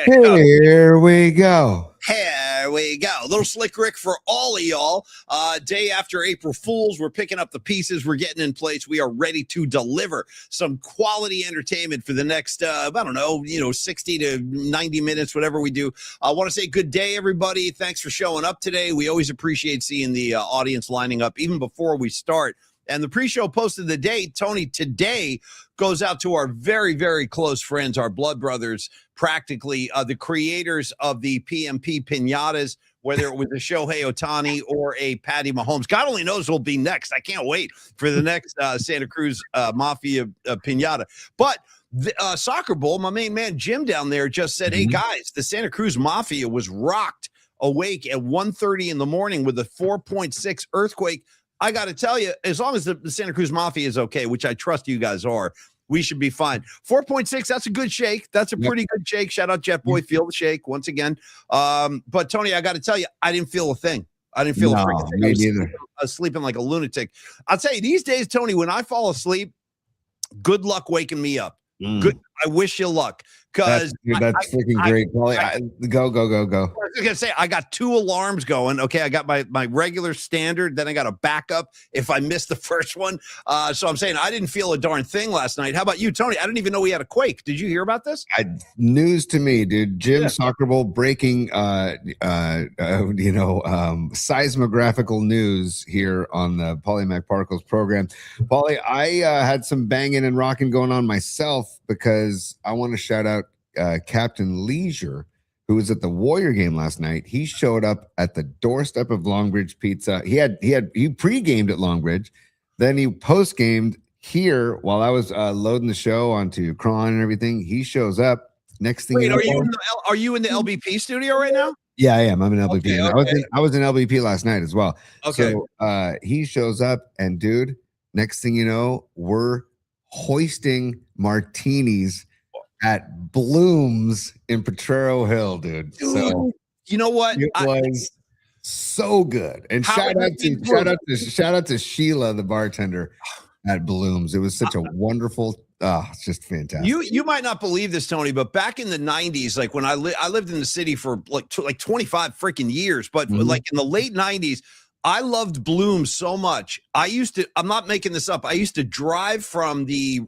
Here we go. Here we go. A little slick Rick for all of y'all. Day after April Fools, we're picking up the pieces. We're getting in place. We are ready to deliver some quality entertainment for the next, 60 to 90 minutes, whatever we do. I want to say good day, everybody. Thanks for showing up today. We always appreciate seeing the audience lining up even before we start. And the pre-show post of the day, Tony, today goes out to our very, very close friends, our blood brothers, practically the creators of the PMP pinatas, whether it was a Shohei Ohtani or a Patty Mahomes. God only knows who'll be next. I can't wait for the next Santa Cruz Mafia pinata. But the Soccer Bowl, my main man Jim down there just said, hey, guys, the Santa Cruz Mafia was rocked awake at 1:30 in the morning with a 4.6 earthquake. I got to tell you, as long as the Santa Cruz Mafia is okay, which I trust you guys are, we should be fine. 4.6, that's a good shake. That's a pretty good shake. Shout out Jet Boy, feel the shake once again. But, Tony, I got to tell you, I didn't feel a thing. I didn't feel a freaking thing. I was sleeping like a lunatic. I'll tell you, these days, Tony, when I fall asleep, good luck waking me up. Good. I wish you luck. Because that's freaking great. Go. I was gonna say I got 2 alarms going. Okay, I got my regular standard, then I got a backup if I missed the first one. So I'm saying I didn't feel a darn thing last night. How about you, Tony? I didn't even know we had a quake. Did you hear about this? News to me, dude. Jim Soccer Bowl breaking seismographical news here on the Paulie McParkle's program. Paulie, I had some banging and rocking going on myself because I want to shout out Captain Leisure, who was at the Warrior game last night. He showed up at the doorstep of Longbridge Pizza. He pre-gamed at Longbridge, then he post-gamed here while I was loading the show onto Cron and everything. He shows up. Next thing, are you in the LBP studio right now? Yeah, I am. I'm in LBP. Okay. I was in LBP last night as well. Okay. So he shows up, and dude, next thing you know, we're hoisting martinis at Bloom's in Potrero Hill, dude. So you know what? It was so good. And shout out to Sheila, the bartender at Bloom's. It was such a wonderful, it's just fantastic. You might not believe this, Tony, but back in the 90s, like when I lived in the city for like 25 freaking years, but like in the late 90s, I loved Bloom's so much. I'm not making this up. I used to drive from the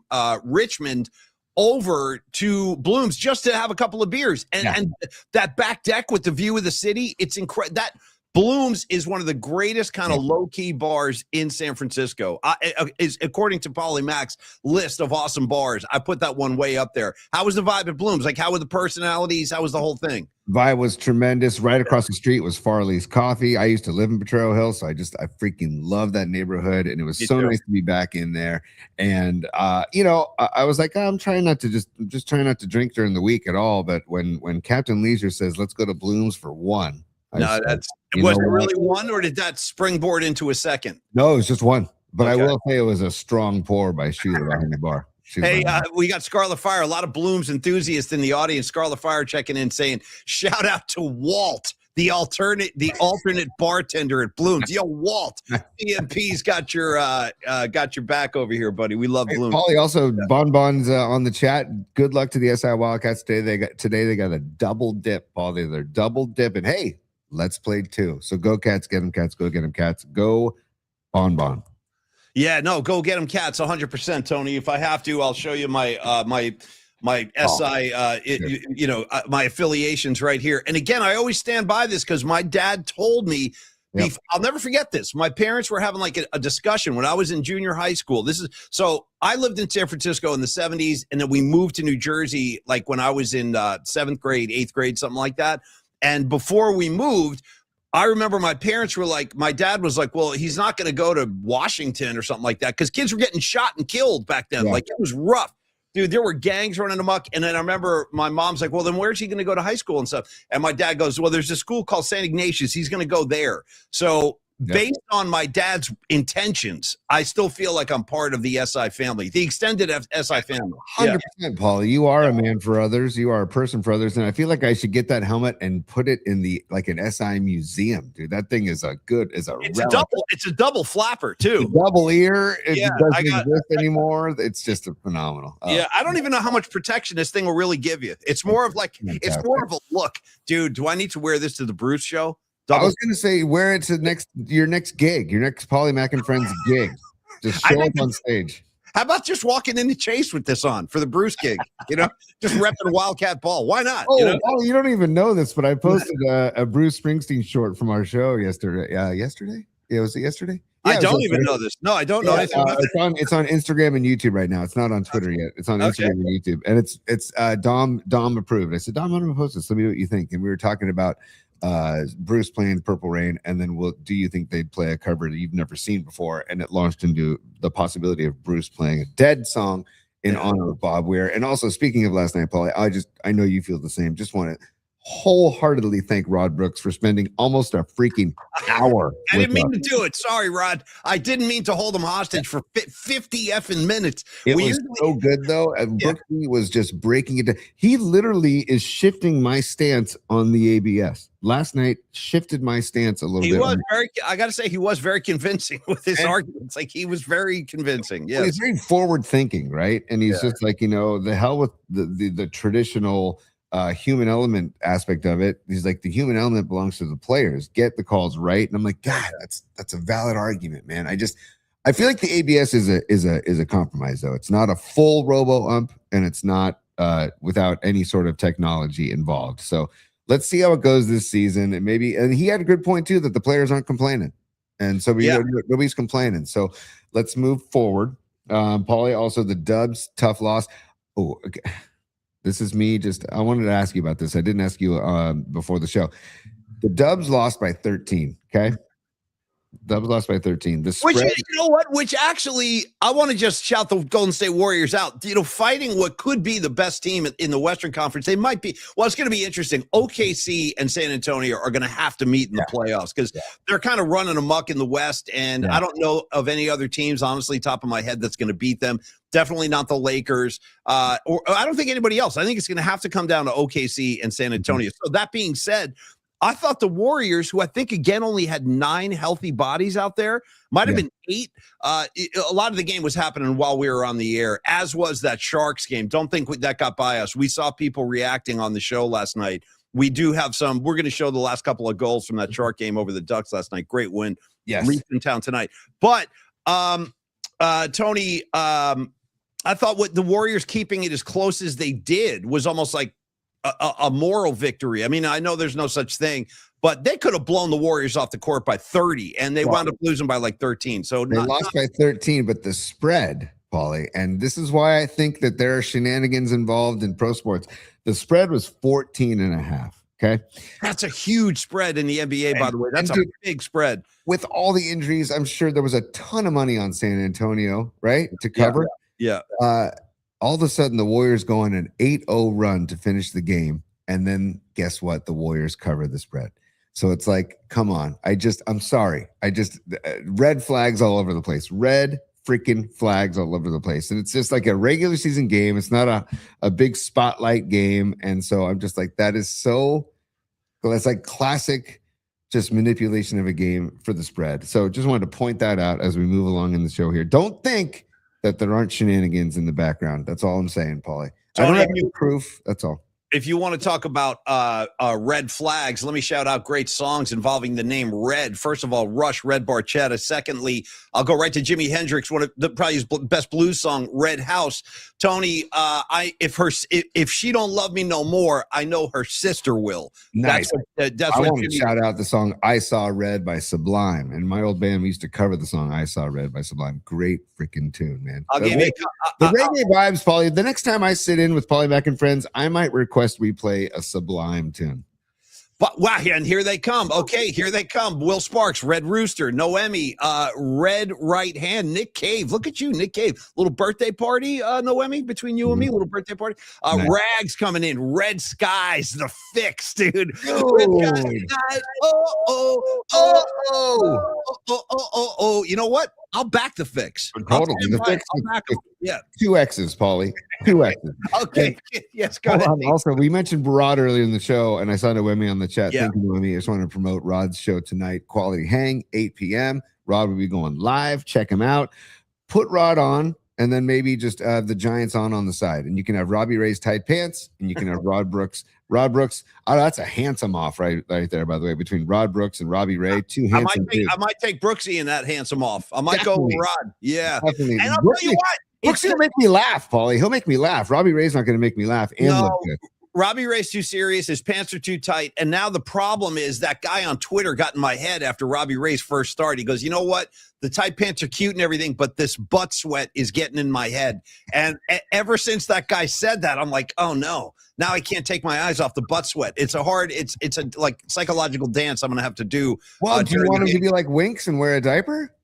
Richmond over to Bloom's just to have a couple of beers and that back deck with the view of the city. It's incredible. That Bloom's is one of the greatest kind of low-key bars in San Francisco. Is according to Paulie Mac's list of awesome bars. I put that one way up there. How was the vibe at Bloom's? Like, how were the personalities? How was the whole thing? Vibe was tremendous. Right across the street was Farley's Coffee. I used to live in Potrero Hill, so I freaking love that neighborhood, and it was nice to be back in there. And I was like, I'm trying not to just trying not to drink during the week at all. But when Captain Leisure says, let's go to Bloom's for one. Was it really one, or did that springboard into a second? No, it was just one. But I will say it was a strong pour by Sheila behind the bar. Hey, we got Scarlet Fire, a lot of Bloom's enthusiasts in the audience. Scarlet Fire checking in saying, shout out to Walt, the alternate bartender at Bloom's. Yo, Walt, PMP's got your back over here, buddy. We love Bloom's. Paulie, also Bonbons on the chat. Good luck to the SI Wildcats today. They got a double dip, Paulie. They're double dipping. Hey, let's play 2. So go Cats, get them Cats, go get them Cats. Go Bonbon. Yeah, no, go get them Cats 100%, Tony. If I have to, I'll show you my my affiliations right here. And again, I always stand by this because my dad told me, I'll never forget this. My parents were having like a discussion when I was in junior high school. So I lived in San Francisco in the 70s, and then we moved to New Jersey like when I was in 7th grade, 8th grade, something like that. And before we moved, I remember my parents were like, my dad was like, well, he's not going to go to Washington or something like that because kids were getting shot and killed back then. Like, it was rough. Dude, there were gangs running amok. And then I remember my mom's like, well, then where's he going to go to high school and stuff? And my dad goes, well, there's a school called St. Ignatius. He's going to go there. So based on my dad's intentions, I still feel like I'm part of the SI family, the extended SI family. 100%, Paulie. You are a man for others. You are a person for others. And I feel like I should get that helmet and put it in an SI museum, dude. That thing is it's a double flapper too. Double ear. It doesn't exist anymore. It's just phenomenal. I don't even know how much protection this thing will really give you. It's more of it's more of a look, dude. Do I need to wear this to the Bruce show? I was going to say, wear it to your next gig, your next Paulie Mack and Friends gig. Just show up on stage. How about just walking into Chase with this on for the Bruce gig? Just repping Wildcat Ball. Why not? You don't even know this, but I posted a Bruce Springsteen short from our show yesterday. Yesterday? Yeah, was it yesterday? Yeah, I don't even know this. No, I don't know anything about it. It's on Instagram and YouTube right now. It's not on Twitter yet. It's on Instagram and YouTube, and it's Dom approved. I said, Dom, I'm gonna post this. Let me know what you think. And we were talking about Bruce playing Purple Rain, and then do you think they'd play a cover that you've never seen before? And it launched into the possibility of Bruce playing a Dead song in honor of Bob Weir. And also, speaking of last night, Paulie, I know you feel the same. Just want to wholeheartedly thank Rod Brooks for spending almost a freaking hour. I didn't mean to do it. Sorry, Rod. I didn't mean to hold him hostage for 50 effing minutes. It was so good, though. And Brooksy was just breaking it down. He literally is shifting my stance on the ABS. Last night shifted my stance a little bit. I got to say, he was very convincing with his arguments. He was very convincing. Yeah. He's very forward thinking, right? And he's just the hell with the traditional human element aspect of it. He's like, the human element belongs to the players. Get the calls right. And I'm like, God, that's a valid argument, man. I feel like the ABS is a compromise, though. It's not a full robo ump, and it's not without any sort of technology involved. So let's see how it goes this season. And he had a good point too, that the players aren't complaining. And so nobody's complaining. So let's move forward. Paulie, also the Dubs, tough loss. Oh, okay. This is me. I wanted to ask you about this. I didn't ask you before the show. The Dubs lost by 13. Okay. Dubs lost by 13. The spread, which, you know what? Which actually, I want to just shout the Golden State Warriors out. Fighting what could be the best team in the Western Conference. They might be. Well, it's going to be interesting. OKC and San Antonio are going to have to meet in the playoffs because they're kind of running amok in the West. And I don't know of any other teams, honestly, top of my head, that's going to beat them. Definitely not the Lakers, or I don't think anybody else. I think it's going to have to come down to OKC and San Antonio. So that being said, I thought the Warriors, who I think, again, only had 9 healthy bodies out there, might have been 8. A lot of the game was happening while we were on the air, as was that Sharks game. Don't think that got by us. We saw people reacting on the show last night. We do have some. We're going to show the last couple of goals from that Shark game over the Ducks last night. Great win. Yes. Leafs in town tonight. But, Tony, I thought what the Warriors keeping it as close as they did was almost like a moral victory. I mean, I know there's no such thing, but they could have blown the Warriors off the court by 30, and they wound up losing by like 13. So they lost by 13, but the spread, Paulie, and this is why I think that there are shenanigans involved in pro sports. The spread was 14.5. Okay. That's a huge spread in the NBA, by the way. That's a big spread. With all the injuries, I'm sure there was a ton of money on San Antonio, right, to cover. Yeah. All of a sudden, the Warriors go on an 8-0 run to finish the game. And then guess what? The Warriors cover the spread. So it's like, come on. I'm sorry. Red flags all over the place. Red freaking flags all over the place. And it's just like a regular season game. It's not a big spotlight game. And so I'm just like, that's like classic just manipulation of a game for the spread. So just wanted to point that out as we move along in the show here. Don't think that there aren't shenanigans in the background. That's all I'm saying, Paulie. I don't have any proof. That's all. If you want to talk about red flags, let me shout out great songs involving the name Red. First of all, Rush, Red Barchetta. Secondly, I'll go right to Jimi Hendrix, one of probably his best blues song, Red House. Tony, if she don't love me no more, I know her sister will. Nice. I want to shout out the song I Saw Red by Sublime. And my old band, we used to cover the song I Saw Red by Sublime. Great freaking tune, man. The reggae vibes, Paulie. The next time I sit in with Paulie Mack and Friends, I might request we play a Sublime tune. But wow, and here they come. Okay, here they come. Will Sparks, Red Rooster, Noemi, Red Right Hand, Nick Cave. Look at you, Nick Cave. Little birthday party, Noemi, between you and me. Little birthday party. Nice. Rags coming in. Red Skies, the fix, dude. Red Skies. Oh. You know what? I'll back the fix. Totally. The fix. Yeah. 2 X's, Paulie. 2 X's. Okay. Yes, go ahead. Also, we mentioned Rod earlier in the show, and I saw Noemi on the chat. Yeah. Thank you, Noemi. I just wanted to promote Rod's show tonight, Quality Hang, 8 p.m. Rod will be going live. Check him out. Put Rod on, and then maybe just the Giants on the side. And you can have Robbie Ray's tight pants, and you can have Rod Brooks. Oh, that's a handsome off right there, by the way, between Rod Brooks and Robbie Ray. Two handsome dudes. I might take Brooksy in that handsome off. I might go with Rod. Yeah. Definitely. And I'll tell you what. Brooksy will make me laugh, Paulie. He'll make me laugh. Robbie Ray's not going to make me laugh and look good. Robbie Ray's too serious. His pants are too tight. And now the problem is that guy on Twitter got in my head after Robbie Ray's first start. He goes, you know what? The tight pants are cute and everything, but this butt sweat is getting in my head. And ever since that guy said that, I'm like, oh no, now I can't take my eyes off the butt sweat. It's a like psychological dance I'm going to have to do. Well, do you want him to be like Winks and wear a diaper?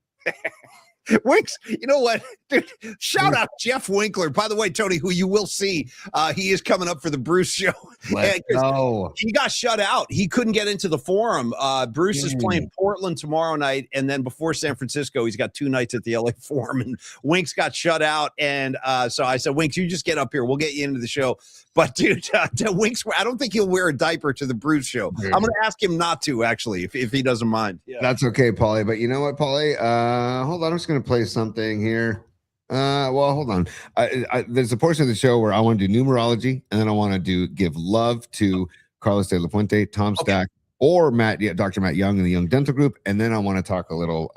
Winks, you know what, dude? Shout out Jeff Winkler. By the way, Tony, who you will see, he is coming up for the Bruce show. He got shut out. He couldn't get into the Forum. Bruce is playing Portland tomorrow night, and then before San Francisco, he's got 2 nights at the LA Forum. And Winks got shut out, and so I said, Winks, you just get up here. We'll get you into the show. But dude, Winks, I don't think he'll wear a diaper to the Bruce show. I'm going to ask him not to, actually, if he doesn't mind. Yeah. That's okay, Paulie. But you know what, Paulie? Hold on, I'm just going to play something here. Well, hold on. There's a portion of the show where I want to do numerology, and then I want to give love to Carlos De La Fuente, Tom Stack, or Dr. Matt Young and the Young Dental Group, and then I want to talk a little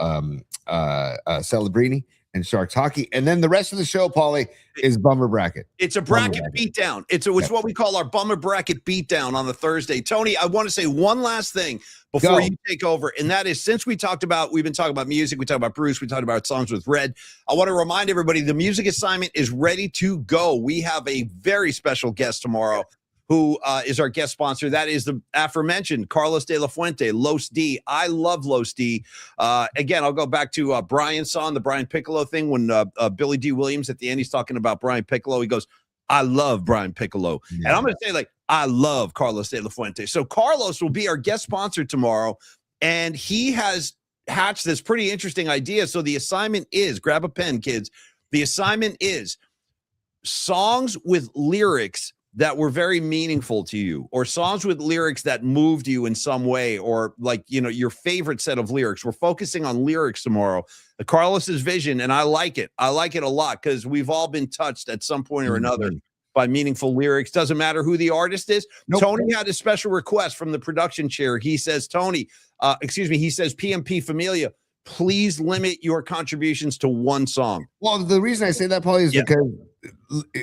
Celebrini and Sharks hockey, and then the rest of the show, Paulie, is Bummer Bracket. It's a bracket beatdown. It's what we call our Bummer Bracket beatdown on the Thursday. Tony, I want to say one last thing before you take over, and that is, since we've been talking about music, we talked about Bruce, we talked about songs with Red. I want to remind everybody the music assignment is ready to go. We have a very special guest tomorrow who is our guest sponsor. That is the aforementioned Carlos De La Fuente, Los D. I love Los D. Again, I'll go back to Brian's song, the Brian Piccolo thing, when Billy D. Williams at the end, he's talking about Brian Piccolo. He goes, I love Brian Piccolo. Yeah. And I'm going to say, I love Carlos De La Fuente. So Carlos will be our guest sponsor tomorrow, and he has hatched this pretty interesting idea. So the assignment is, grab a pen, kids. The assignment is songs with lyrics that were very meaningful to you, or songs with lyrics that moved you in some way, or your favorite set of lyrics. We're focusing on lyrics tomorrow. Carlos's vision, and I like it. I like it a lot because we've all been touched at some point or another by meaningful lyrics. Doesn't matter who the artist is. Nope. Tony had a special request from the production chair. He says, he says, PMP Familia, please limit your contributions to one song. Well, the reason I say that, Paulie, is because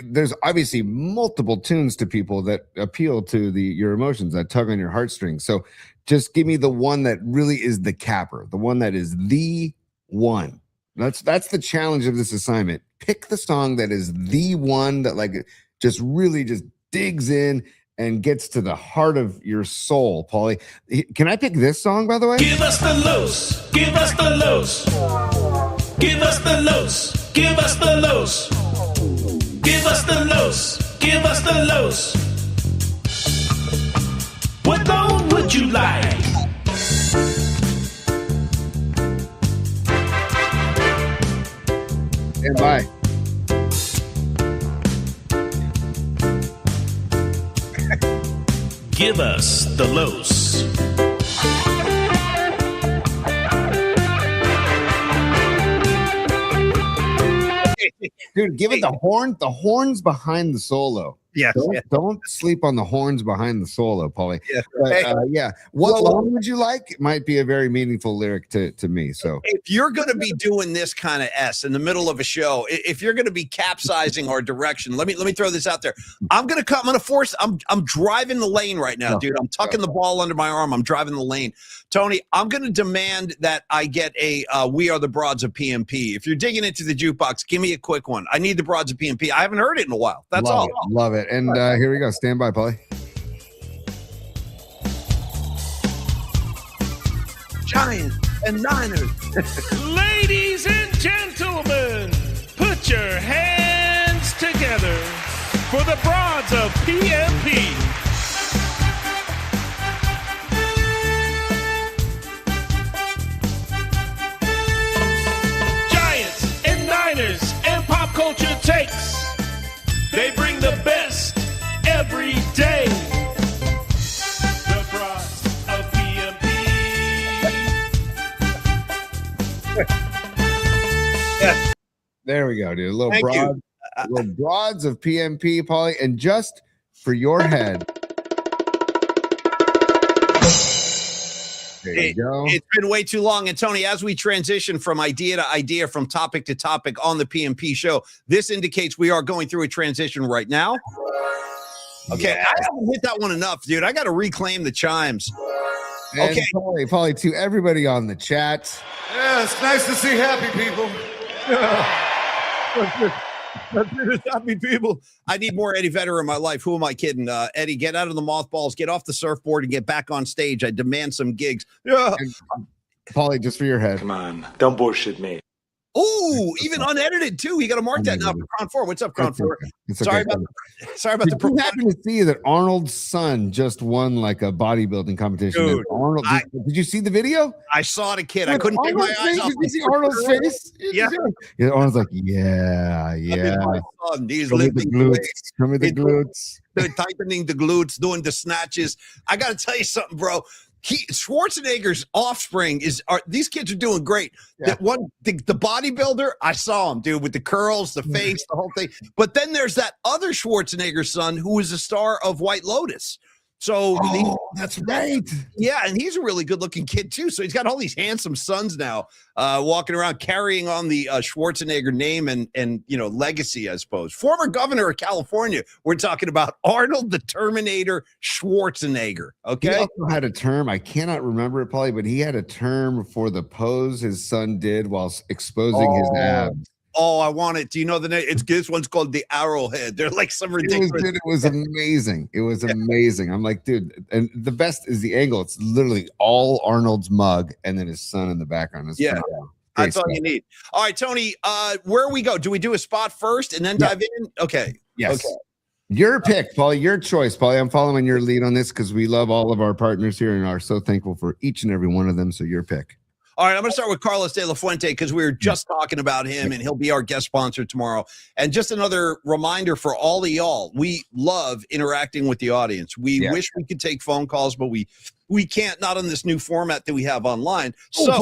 there's obviously multiple tunes to people that appeal to your emotions, that tug on your heartstrings. So just give me the one that really is the capper, the one that is the one. That's the challenge of this assignment. Pick the song that is the one that just really just digs in and gets to the heart of your soul, Paulie. Can I pick this song, by the way? Give us the loose. Give us the loose. Give us the loose. Give us the loose. Give us the loose. Give us the loose. What tone would you like? Stand by. Give us the loose. Dude, give it the horns behind the solo. Yes. Don't sleep on the horns behind the solo, Paulie. Yes. But, what one would you like? It might be a very meaningful lyric to me. So if you're going to be doing this kind of S in the middle of a show, if you're going to be capsizing our direction, let me throw this out there. I'm driving the lane right now, dude. I'm tucking the ball under my arm. I'm driving the lane. Tony, I'm going to demand that I get a We Are the Broads of PMP. If you're digging into the jukebox, give me a quick one. I need the Broads of PMP. I haven't heard it in a while. That's all. Love it. And here we go. Stand by, Paulie. Giants and Niners. Ladies and gentlemen, put your hands together for the broads of PMP. Giants and Niners and pop culture takes. They bring the best every day. The broads of PMP. There we go, dude. A little Thank you. little broads of PMP, Paulie, and just for your head. There you go. It's been way too long. And Tony, as we transition from idea to idea, from topic to topic on the PMP show, this indicates we are going through a transition right now. Okay, Yes. I haven't hit that one enough, dude. I got to reclaim the chimes. And Okay. Paulie, to everybody on the chat. Yeah, it's nice to see happy people. Happy people. I need more Eddie Vedder in my life. Who am I kidding? Eddie, get out of the mothballs, get off the surfboard, and get back on stage. I demand some gigs. Yeah. And, Paulie, just for your head. Come on, don't bullshit me. Ooh, even unedited too. You got to mark that now for Crown 4. What's up, Crown 4? It's Sorry okay. about the Did you happen to see that Arnold's son just won like a bodybuilding competition? Dude, And Arnold, did you see the video? I saw the kid. I couldn't take my eyes off. Did you see Arnold's face? Yeah. Yeah, Arnold's like, yeah. My son, he's Show me the lifting glutes. weights, Show me the He- glutes. tightening the glutes, doing the snatches. I got to tell you something, bro. Schwarzenegger's offspring these kids are doing great. Yeah. The bodybuilder, I saw him, dude, with the curls, the face, the whole thing. But then there's that other Schwarzenegger son who is a star of White Lotus. So That's right. yeah, and he's a really good-looking kid too. So he's got all these handsome sons now, walking around carrying on the Schwarzenegger name and legacy, I suppose. Former governor of California. We're talking about Arnold the Terminator Schwarzenegger. He Okay. also had a term. I cannot remember it, Paulie, but he had a term for the pose his son did while exposing his abs. Oh, I want it. Do you know the name? This one's called the Arrowhead. They're like some ridiculous. It was amazing. It was amazing. I'm like, dude, and the best is the angle. It's literally all Arnold's mug and then his son in the background. It's phenomenal. Great That's all stuff. you need. All right, Tony. Where we go? Do we do a spot first and then dive in? Okay. Yes. Okay. Your pick, Paulie, your choice, Paulie. I'm following your lead on this because we love all of our partners here and are so thankful for each and every one of them. So your pick. All right, I'm going to start with Carlos De La Fuente because we were just talking about him, and he'll be our guest sponsor tomorrow. And just another reminder for all of y'all, we love interacting with the audience. We wish we could take phone calls, but we can't, not on this new format that we have online. So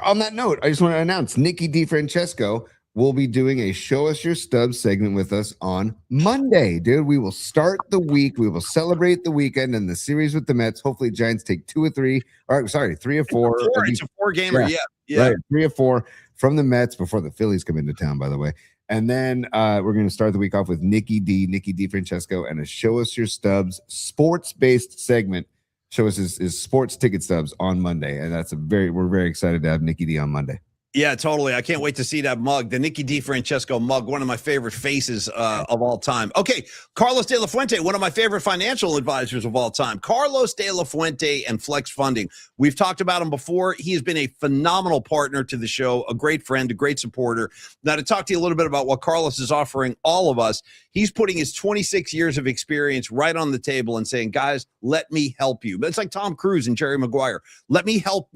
On that note, I just want to announce Nikki DiFrancesco will be doing a Show Us Your Stubs segment with us on Monday, dude. We will start the week. We will celebrate the weekend and the series with the Mets. Hopefully, Giants take 2 or 3, or sorry, 3 or 4. It's a 4-gamer. Yeah. Right, 3 or 4 from the Mets before the Phillies come into town, by the way. And then we're going to start the week off with Nikki DiFrancesco, and a Show Us Your Stubs sports-based segment. Show us his sports ticket stubs on Monday, and we're very excited to have Nikki D on Monday. Yeah, totally. I can't wait to see that mug, the Nikki DiFrancesco mug, one of my favorite faces of all time. Okay, Carlos De La Fuente, one of my favorite financial advisors of all time. Carlos De La Fuente and Flex Funding. We've talked about him before. He has been a phenomenal partner to the show, a great friend, a great supporter. Now, to talk to you a little bit about what Carlos is offering all of us, he's putting his 26 years of experience right on the table and saying, guys, let me help you. But it's like Tom Cruise and Jerry Maguire. Let me help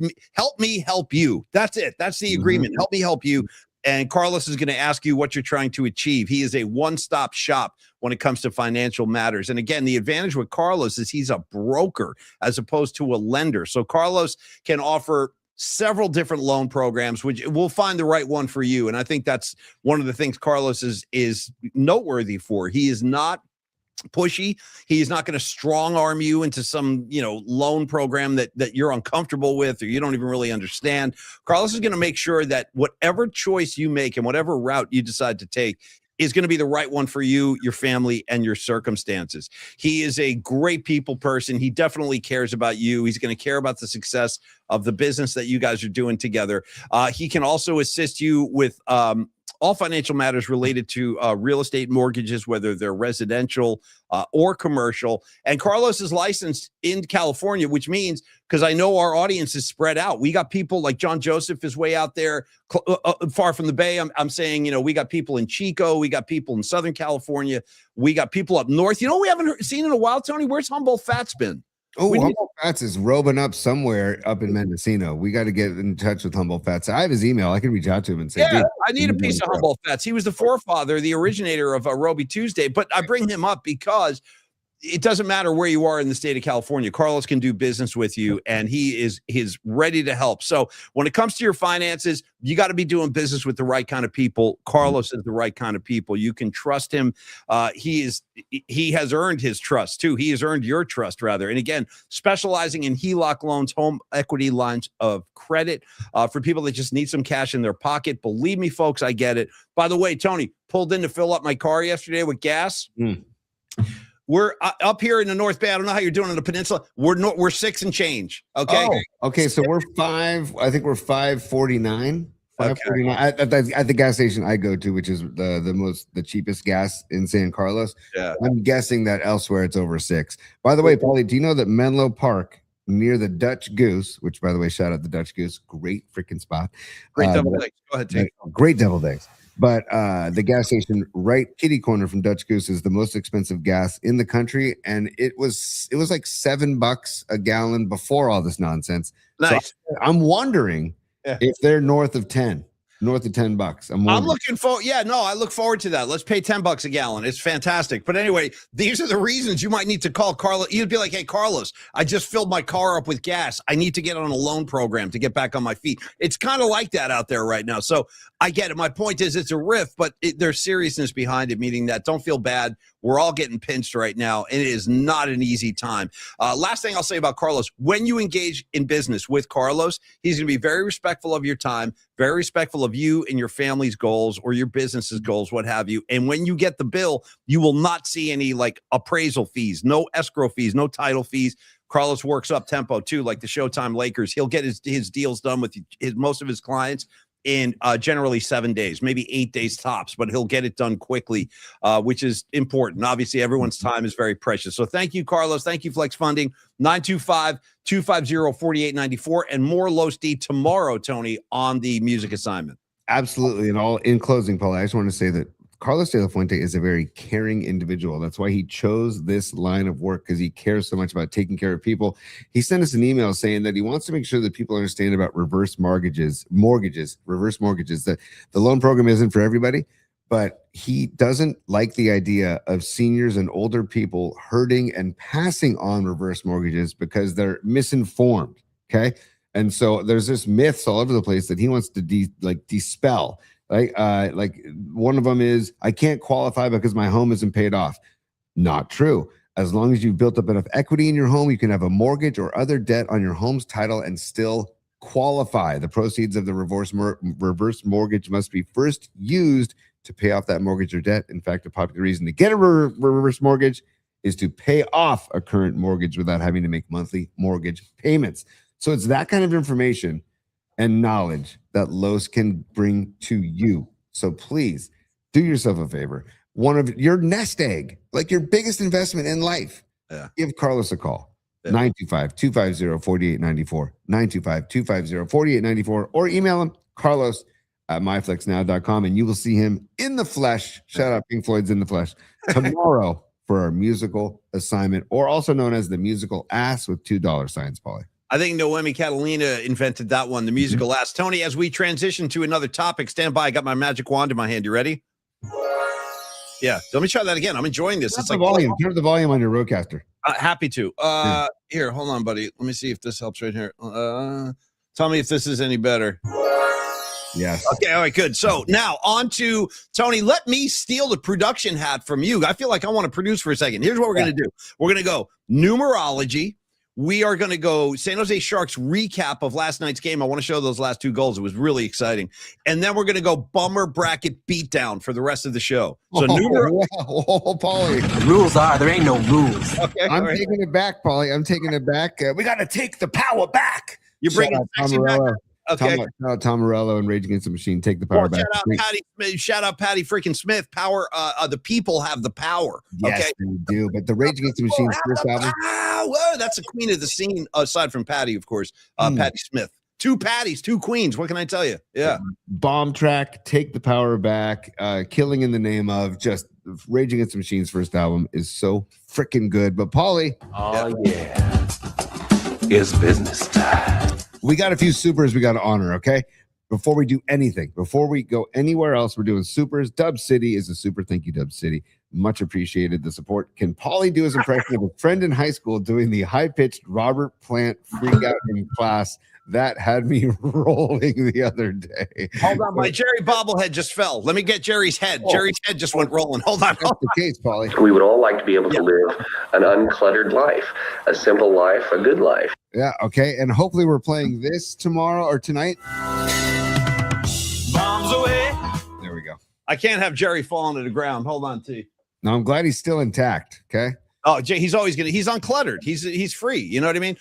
you. That's it. That's the agreement. Help me help you. And Carlos is going to ask you what you're trying to achieve. He is a one-stop shop when it comes to financial matters. And again, the advantage with Carlos is he's a broker as opposed to a lender. So Carlos can offer several different loan programs, which we'll find the right one for you. And I think that's one of the things Carlos is noteworthy for. He is not pushy. He's not going to strong arm you into some, loan program that you're uncomfortable with or you don't even really understand. Carlos is going to make sure that whatever choice you make and whatever route you decide to take is going to be the right one for you, your family, and your circumstances. He is a great people person. He definitely cares about you. He's going to care about the success of the business that you guys are doing together. He can also assist you with all financial matters related to real estate mortgages, whether they're residential or commercial. And Carlos is licensed in California, which means, because I know our audience is spread out, we got people like John Joseph is way out there far from the Bay. I'm saying, we got people in Chico. We got people in Southern California. We got people up north. We haven't seen in a while, Tony. Where's Humboldt Fats been? Oh, Humboldt Fats is robing up somewhere up in Mendocino. We got to get in touch with Humboldt Fats. I have his email. I can reach out to him and say, yeah, I need a piece of Humboldt Fats. He was the forefather, the originator of Roby Tuesday. But I bring him up because it doesn't matter where you are in the state of California. Carlos can do business with you, and he's ready to help. So when it comes to your finances, you got to be doing business with the right kind of people. Carlos is the right kind of people. You can trust him. He has earned his trust too. He has earned your trust, rather. And again, specializing in HELOC loans, home equity lines of credit for people that just need some cash in their pocket. Believe me, folks, I get it. By the way, Tony, pulled in to fill up my car yesterday with gas. We're up here in the North Bay. I don't know how you're doing on the peninsula. We're 6 and change. Okay. Oh, okay. So we're 5. I think we're 549. 549 at the gas station I go to, which is the cheapest gas in San Carlos. Yeah. I'm guessing that elsewhere it's over 6. By the way, Paulie, do you know that Menlo Park near the Dutch Goose, which by the way, shout out the Dutch Goose, great freaking spot. Great deviled eggs. Go ahead, Tate. Great deviled eggs. But the gas station right kitty corner from Dutch Goose is the most expensive gas in the country, and it was like $7 a gallon before all this nonsense. Nice. So I'm wondering if they're north of $10. I'm looking for, I look forward to that. Let's pay $10 a gallon. It's fantastic. But anyway, these are the reasons you might need to call Carlos. You'd be like, hey, Carlos, I just filled my car up with gas. I need to get on a loan program to get back on my feet. It's kind of like that out there right now. So I get it. My point is it's a riff, but there's seriousness behind it, meaning that don't feel bad. We're all getting pinched right now, and it is not an easy time. Last thing I'll say about Carlos, when you engage in business with Carlos, he's going to be very respectful of your time, very respectful of you and your family's goals or your business's goals, what have you. And when you get the bill, you will not see any like appraisal fees, no escrow fees, no title fees. Carlos works up tempo too, like the Showtime Lakers. He'll get his deals done with most of his clients in generally 7 days, maybe 8 days tops, but he'll get it done quickly, which is important. Obviously, everyone's time is very precious. So thank you, Carlos. Thank you, Flex Funding. 925-250-4894 and more Low Steed tomorrow, Tony, on the music assignment. Absolutely. And in closing, Paul, I just want to say that Carlos de la Fuente is a very caring individual. That's why he chose this line of work, because he cares so much about taking care of people. He sent us an email saying that he wants to make sure that people understand about reverse mortgages. That the loan program isn't for everybody, but he doesn't like the idea of seniors and older people hurting and passing on reverse mortgages because they're misinformed. Okay. And so there's this myths all over the place that he wants to dispel. Right? Like one of them is, I can't qualify because my home isn't paid off. Not true. As long as you've built up enough equity in your home, you can have a mortgage or other debt on your home's title and still qualify. The proceeds of the reverse mortgage must be first used to pay off that mortgage or debt. In fact, a popular reason to get a reverse mortgage is to pay off a current mortgage without having to make monthly mortgage payments. So it's that kind of information and knowledge that Los can bring to you. So please do yourself a favor. One of your nest egg, like your biggest investment in life, give Carlos a call. 925-250-4894, 925-250-4894, or email him, carlos@myflexnow.com, and you will see him in the flesh. Shout out Pink Floyd's In the Flesh tomorrow for our musical assignment, or also known as the musical ass with $2 signs, Paulie. I think Noemi Catalina invented that one, the musical ass. Tony, as we transition to another topic, stand by. I got my magic wand in my hand. You ready? Yeah. Let me try that again. I'm enjoying this. It's like volume. Turn up the volume on your Rodecaster. Happy to. Here, hold on, buddy. Let me see if this helps right here. Tell me if this is any better. Yes. Okay. All right. Good. So now on to Tony. Let me steal the production hat from you. I feel like I want to produce for a second. Here's what we're going to do. We're going to go numerology. We are going to go San Jose Sharks recap of last night's game. I want to show those last 2 goals. It was really exciting. And then we're going to go bummer bracket beatdown for the rest of the show. So Paulie. The rules are there ain't no rules. Okay, I'm taking it back, Paulie. I'm taking it back. We got to take the power back. You bring it back. Okay. Tom Morello and Rage Against the Machine. Take the power back. Shout out Patty freaking Smith. Power. The people have the power. Yes, okay? they do. But the Rage Against the Machine's first album. Whoa, that's the queen of the scene, aside from Patty, of course. Patty Smith. Two Patties, two queens. What can I tell you? Yeah. Bomb track, Take the Power Back, Killing in the Name of, just Rage Against the Machine's first album is so freaking good. But Paulie. Oh, yeah. It's business time. We got a few supers we got to honor, okay? Before we do anything, before we go anywhere else, we're doing supers. Dub City is a super. Thank you, Dub City. Much appreciated the support. Can Paulie do his impression of a friend in high school doing the high-pitched Robert Plant freak out in class? That had me rolling the other day. Hold on, my Jerry bobblehead just fell. Let me get Jerry's head. Jerry's head just went rolling. Hold on. That's the case, Paulie. We would all like to be able to live an uncluttered life, a simple life, a good life. Yeah, okay. And hopefully we're playing this tomorrow or tonight. Bombs away. There we go. I can't have Jerry falling to the ground. Hold on, T. No, I'm glad he's still intact, okay? Oh, Jay, he's uncluttered. He's free. You know what I mean?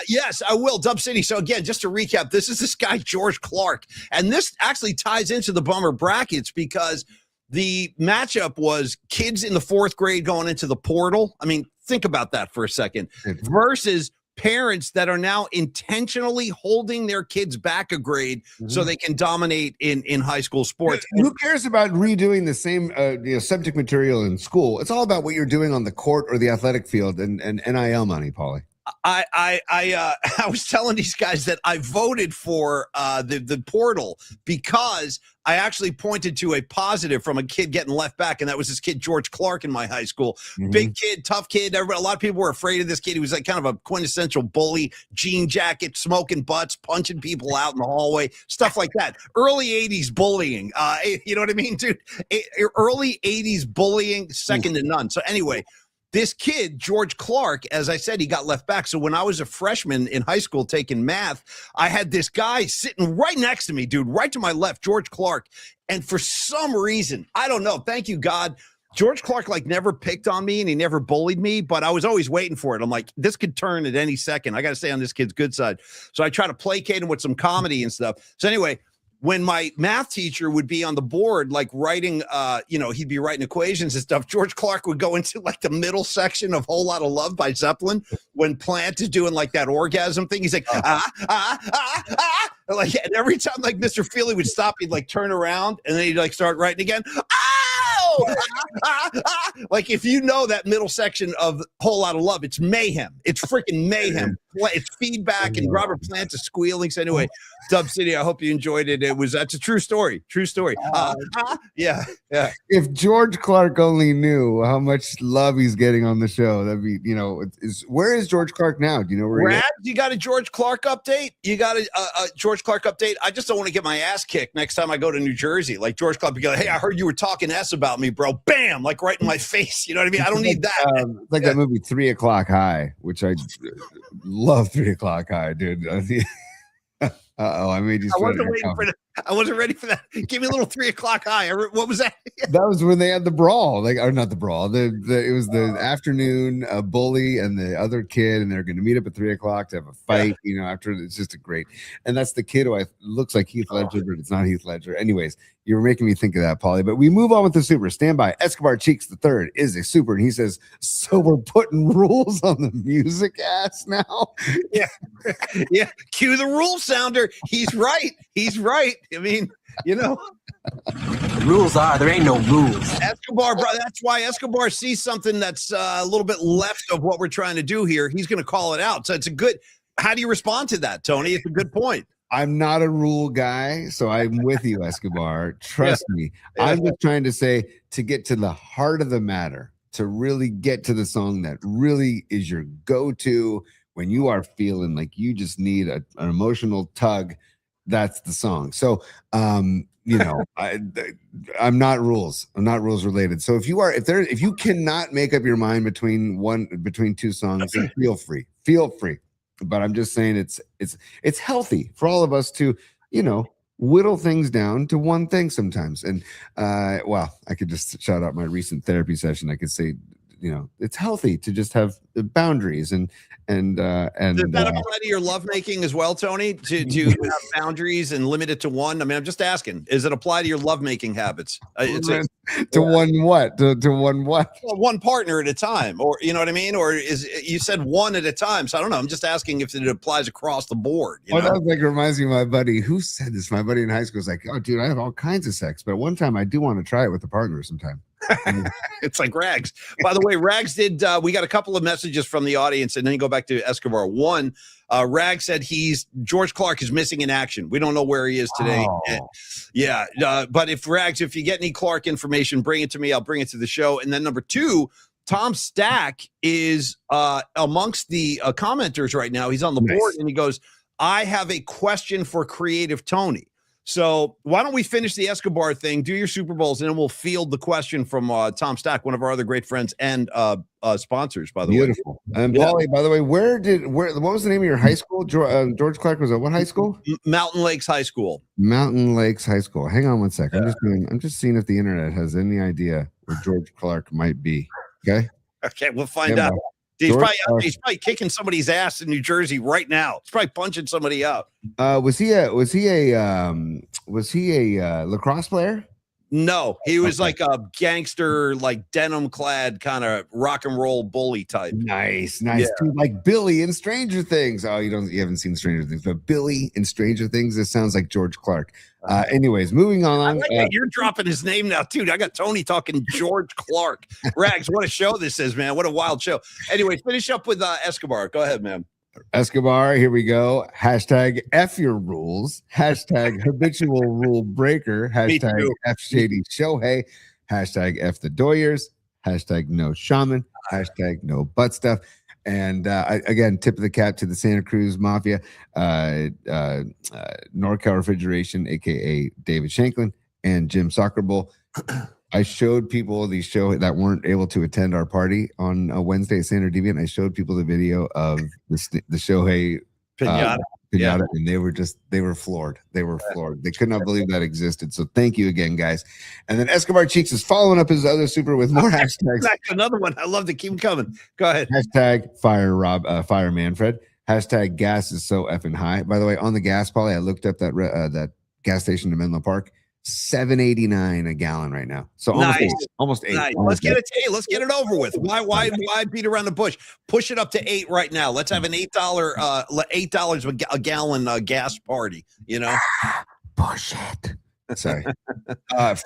Yes, I will. Dub City. So again, just to recap, this is this guy, George Clark. And this actually ties into the bummer brackets because the matchup was kids in the 4th grade going into the portal. I mean, think about that for a second. Versus parents that are now intentionally holding their kids back a grade so they can dominate in high school sports. Who cares about redoing the same subject material in school? It's all about what you're doing on the court or the athletic field and NIL money, Paulie. I was telling these guys that I voted for the portal because I actually pointed to a positive from a kid getting left back, and that was this kid George Clark in my high school. Big kid, tough kid. A lot of people were afraid of this kid. He was like kind of a quintessential bully, jean jacket, smoking butts, punching people out in the hallway, stuff like that. Early 80s bullying. You know what I mean, dude? Early 80s bullying, second to none. So anyway, this kid, George Clark, as I said, he got left back. So when I was a freshman in high school taking math, I had this guy sitting right next to me, dude, right to my left, George Clark. And for some reason, I don't know, thank you, God, George Clark like never picked on me and he never bullied me, but I was always waiting for it. I'm like, this could turn at any second. I got to stay on this kid's good side. So I try to placate him with some comedy and stuff. So anyway, when my math teacher would be on the board, like writing, he'd be writing equations and stuff, George Clark would go into like the middle section of Whole Lotta Love by Zeppelin when Plant is doing like that orgasm thing. He's like, like, and every time like Mr. Feely would stop, he'd like turn around and then he'd like start writing again. Like if you know that middle section of Whole Lotta Love, it's mayhem. It's freaking mayhem. It's feedback and Robert Plant is squealing. So anyway, Dub City, I hope you enjoyed it. That's a true story. True story. Yeah. If George Clark only knew how much love he's getting on the show, that'd be, where is George Clark now? Do you know where he is? You got a George Clark update? You got a George Clark update? I just don't want to get my ass kicked next time I go to New Jersey. Like George Clark be like, hey, I heard you were talking S about me, bro. Bam, like right in my face. You know what I mean? I don't need that. Like that movie 3 O'Clock High, which I love 3 O'Clock High, dude. I made you. I wasn't ready for that. Give me a little 3 O'Clock High. What was that? That was when they had the brawl, or not the brawl. It was the afternoon bully and the other kid, and they're going to meet up at 3 o'clock to have a fight. After it's just a great, and that's the kid who looks like Heath Ledger, but it's not Heath Ledger. Anyways, you were making me think of that, Paulie. But we move on with the super. Stand by. Escobar Cheeks III is a super, and he says, "So we're putting rules on the music ass now." Yeah. Cue the rule sounder. He's right. I mean, The rules are there ain't no rules. Escobar, bro. That's why Escobar sees something that's a little bit left of what we're trying to do here. He's going to call it out. So it's a good. How do you respond to that, Tony? It's a good point. I'm not a rule guy, so I'm with you, Escobar. Trust me. I'm just trying to say, to get to the heart of the matter, to really get to the song that really is your go-to when you are feeling like you just need an emotional tug. That's the song. So, I'm not rules. I'm not rules related. So if you cannot make up your mind between two songs, then feel free. But I'm just saying it's healthy for all of us to, whittle things down to one thing sometimes. And I could just shout out my recent therapy session. I could say it's healthy to just have boundaries and does that apply to your lovemaking as well, Tony? To have boundaries and limit it to one? I mean, I'm just asking. Does it apply to your lovemaking habits? One what? To one what? Well, one partner at a time, or you know what I mean? Or you said one at a time? So I don't know. I'm just asking if it applies across the board. That reminds me of my buddy. Who said this? My buddy in high school was like, "Oh, dude, I have all kinds of sex, but one time I do want to try it with a partner sometime." It's like Rags. By the way, Rags did. We got a couple of messages from the audience, and then you go back to Escobar. One, Rags said George Clark is missing in action. We don't know where he is today. But if you get any Clark information, bring it to me. I'll bring it to the show. And then number two, Tom Stack is amongst the commenters right now. He's on the board, and he goes, "I have a question for Creative Tony." So why don't we finish the Escobar thing, do your Super Bowls, and then we'll field the question from Tom Stack, one of our other great friends and sponsors, by the way. Beautiful. And Paulie, by the way, what was the name of your high school? George Clark was at what high school? Mountain Lakes High School. Mountain Lakes High School. Hang on one sec. I'm just seeing if the internet has any idea where George Clark might be. Okay, we'll find out. He's probably kicking somebody's ass in New Jersey right now. He's probably punching somebody out. Was he a lacrosse player? No, he was like a gangster, like denim clad kind of rock and roll bully type. Nice. Dude, like Billy in Stranger Things. Oh, you haven't seen Stranger Things, but Billy in Stranger Things. This sounds like George Clark. Anyways, moving on. I like that you're dropping his name now, dude. I got Tony talking George Clark. Rags, what a show this is, man. What a wild show. Anyway, finish up with Escobar. Go ahead, man. Escobar, here we go. Hashtag F your rules. Hashtag habitual rule breaker. Hashtag F shady Shohei. Hashtag F the Doyers. Hashtag no shaman. Hashtag no butt stuff. And again, tip of the cap to the Santa Cruz Mafia, NorCal Refrigeration, aka David Shanklin, and Jim Soccer Bowl. I showed people the show that weren't able to attend our party on Wednesday at Santa Deviant. I showed people the video of the Shohei Pinata, and they were floored. They were floored. They could not believe that existed. So thank you again, guys. And then Escobar Cheeks is following up his other super with more hashtags. That's another one. I love to keep coming. Go ahead. Hashtag fire Manfred. Hashtag gas is so effing high. By the way, on the gas, Paulie, I looked up that gas station in Menlo Park. $7.89 a gallon right now. So almost eight. Nice. Let's get it over with. Why beat around the bush? Push it up to $8 right now. Let's have an $8 a gallon gas party. Push it. Sorry.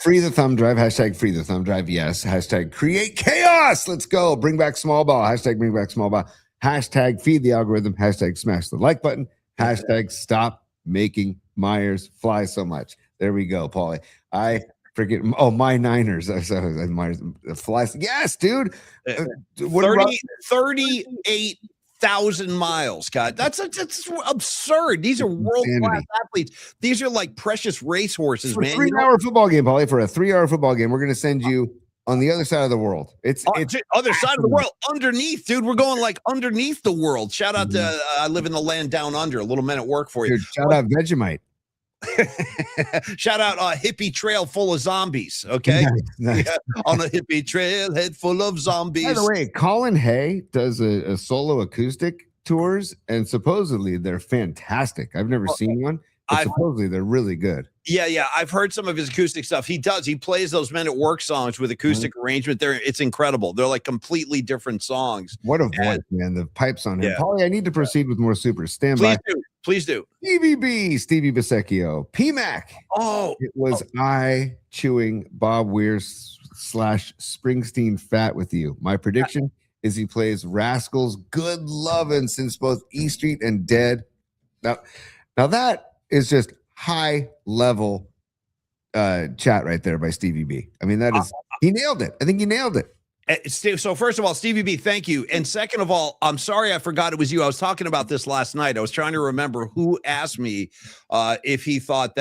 Free the thumb drive. Hashtag free the thumb drive. Yes. Hashtag create chaos. Let's go. Bring back small ball. Hashtag bring back small ball. Hashtag feed the algorithm. Hashtag smash the like button. Hashtag stop making Myers fly so much. There we go, Paulie. I forget. Oh, my Niners. Myers flies. Yes, dude. 38,000 miles, God. That's absurd. These are world-class athletes. These are like precious racehorses, man. For a 3-hour football game, Paulie. For a 3-hour football game, we're going to send you on the other side of the world. It's other side of the world, underneath, dude. We're going like underneath the world. Shout out to I live in the land down under. A little men at work for you. Dude, shout out Vegemite. Shout out hippie trail full of zombies. Okay, nice. Yeah, on a hippie trail head full of zombies. By the way, Colin Hay does a solo acoustic tours, and supposedly they're fantastic. I've never seen one, but supposedly they're really good. Yeah. I've heard some of his acoustic stuff. He plays those men at work songs with acoustic arrangement. It's incredible. They're like completely different songs. What a voice, man. The pipes on him. Yeah. Paulie, I need to procead with more supers. Stand by. Please do. Stevie Bisecchio, PMAC. Oh, it was I chewing Bob Weir / Springsteen fat with you. My prediction is he plays Rascals Good Lovin' since both E Street and Dead. Now that is just high level chat right there by Stevie B. I mean, that is he nailed it. I think he nailed it. So first of all, Stevie B, thank you. And second of all, I'm sorry I forgot it was you. I was talking about this last night. I was trying to remember who asked me if I thought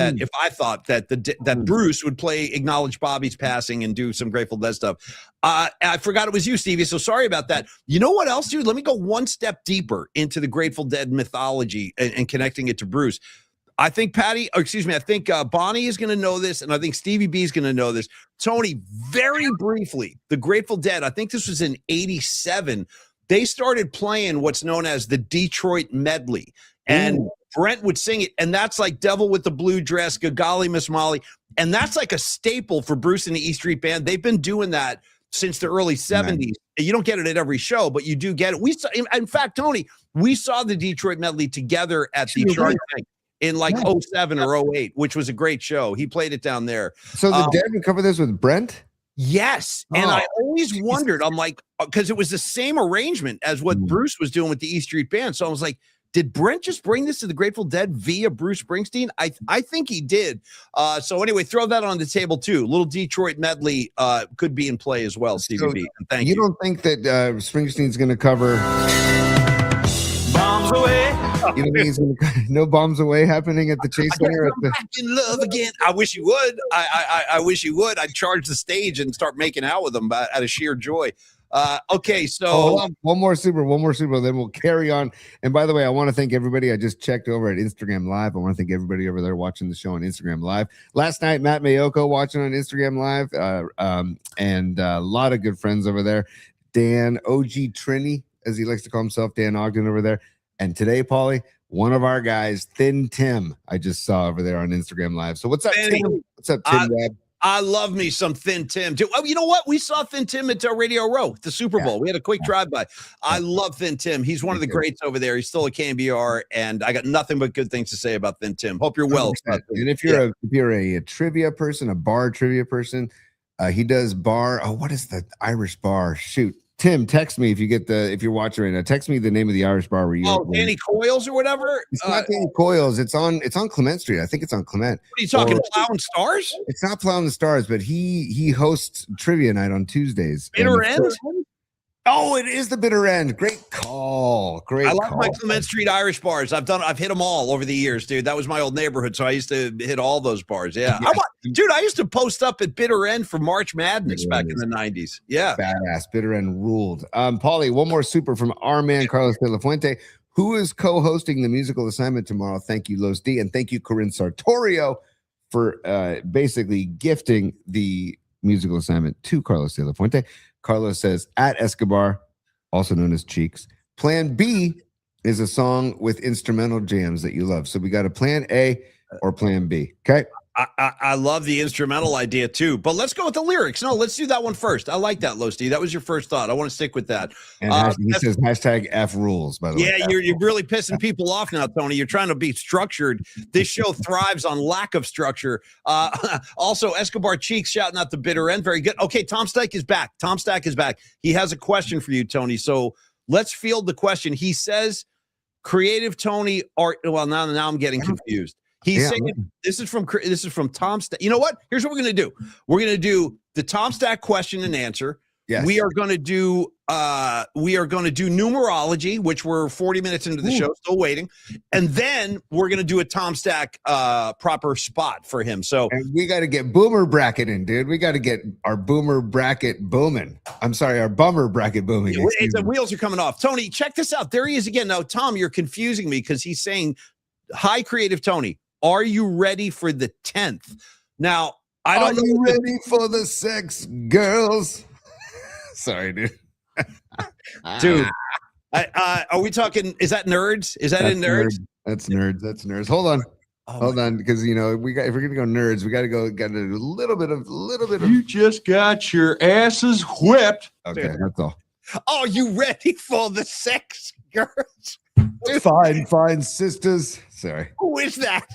that Bruce would acknowledge Bobby's passing and do some Grateful Dead stuff. I forgot it was you, Stevie. So sorry about that. You know what else, dude? Let me go one step deeper into the Grateful Dead mythology and connecting it to Bruce. I think I think Bonnie is going to know this, and I think Stevie B is going to know this. Tony, very briefly, the Grateful Dead, I think this was in 87, they started playing what's known as the Detroit medley. And Brent would sing it, and that's like Devil with the Blue Dress, Good Golly, Miss Molly. And that's like a staple for Bruce and the E Street Band. They've been doing that since the early 70s. You don't get it at every show, but you do get it. We saw, in fact, Tony, we saw the Detroit medley together at the Chart Tank in like 07 or 08, which was a great show. He played it down there. So the Dead would cover this with Brent? Yes. And I always wondered, I'm like, because it was the same arrangement as what Bruce was doing with the E Street Band. So I was like, did Brent just bring this to the Grateful Dead via Bruce Springsteen? I think he did. So anyway, throw that on the table too. Little Detroit medley could be in play as well, Stevie B. Thank you. You don't think that Springsteen's going to cover Bombs away. You don't think he's going to no bombs away happening at the Chase Center? Back in love again. I wish he would. I wish he would. I'd charge the stage and start making out with him out of sheer joy. Okay, so one more super, then we'll carry on. And by the way, I want to thank everybody. I just checked over at Instagram Live. I want to thank everybody over there watching the show on Instagram Live. Last night, Matt Mayoko watching on Instagram Live, and a lot of good friends over there. Dan, OG Trini, as he likes to call himself, Dan Ogden over there. And today, Paulie, one of our guys, Thin Tim, I just saw over there on Instagram Live. So what's up, Tim? What's up, Tim Webb? I love me some Thin Tim. Oh, you know what? We saw Thin Tim at Radio Row, the Super Bowl. We had a quick drive-by. I love Thin Tim. He's one of the greats over there. He's still a KNBR, and I got nothing but good things to say about Thin Tim. Hope you're well. And if you're a trivia person, a bar trivia person, he does bar. Oh, what is the Irish bar? Shoot. Tim, text me if you're watching right now. Text me the name of the Irish bar where you. Oh, Danny Coyles or whatever. It's not Danny Coyles. It's on Clement Street. I think it's on Clement. What are you talking? Plowing Stars? It's not Plowing the Stars, but he hosts trivia night on Tuesdays. Bitter End. Oh, it is the Bitter End. Great call. I like my Clement Street Irish bars. I've hit them all over the years, dude. That was my old neighborhood, so I used to hit all those bars. Yeah. I used to post up at Bitter End for March Madness back in the 90s. Yeah. Badass. Bitter End ruled. Paulie, one more super from our man, Carlos De La Fuente, who is co-hosting the musical assignment tomorrow. Thank you, Los D, and thank you, Corinne Sartorio, for basically gifting the musical assignment to Carlos De La Fuente. Carlos says, at Escobar, also known as Cheeks, Plan B is a song with instrumental jams that you love. So we got a Plan A or Plan B. Okay. I love the instrumental idea too, but let's go with the lyrics. No, let's do that one first. I like that, Losty. That was your first thought. I want to stick with that. And he says hashtag F rules, by the way. Yeah, you're really pissing people off now, Tony. You're trying to be structured. This show thrives on lack of structure. Also, Escobar Cheeks shouting out the Bitter End. Very good. Okay, Tom Stack is back. He has a question for you, Tony. So let's field the question. He says, creative Tony art. Well, now I'm getting confused. He's saying this is from Tom Stack. You know what? Here's what we're going to do. We're going to do the Tom Stack question and answer. Yes. We are going to do numerology, which we're 40 minutes into the show, still waiting. And then we're going to do a Tom Stack proper spot for him. So we got to get boomer bracket in, dude. We got to get our boomer bracket booming. I'm sorry, our bummer bracket booming. The wheels are coming off. Tony, check this out. There he is again. Now, Tom, you're confusing me because he's saying, hi, creative Tony. Are you ready for the 10th? Now, I don't know. Are you ready for the sex, girls? Sorry, dude. Dude, are we talking? Is that nerds? Is that in nerds? That's nerds. Hold on, because if we're gonna go nerds, we got to do a little bit of. You just got your asses whipped. Okay, that's all. Are you ready for the sex, girls? Fine, sisters. Sorry. Who is that?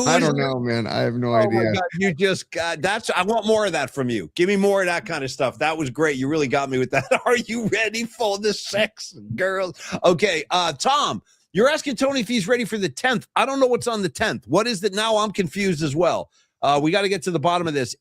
I don't know, man. I have no idea. My God, you just got that's. I want more of that from you. Give me more of that kind of stuff. That was great. You really got me with that. Are you ready for the sex, girls? Okay, Tom, you're asking Tony if he's ready for the 10th. I don't know what's on the 10th. What is that? Now I'm confused as well. We got to get to the bottom of this.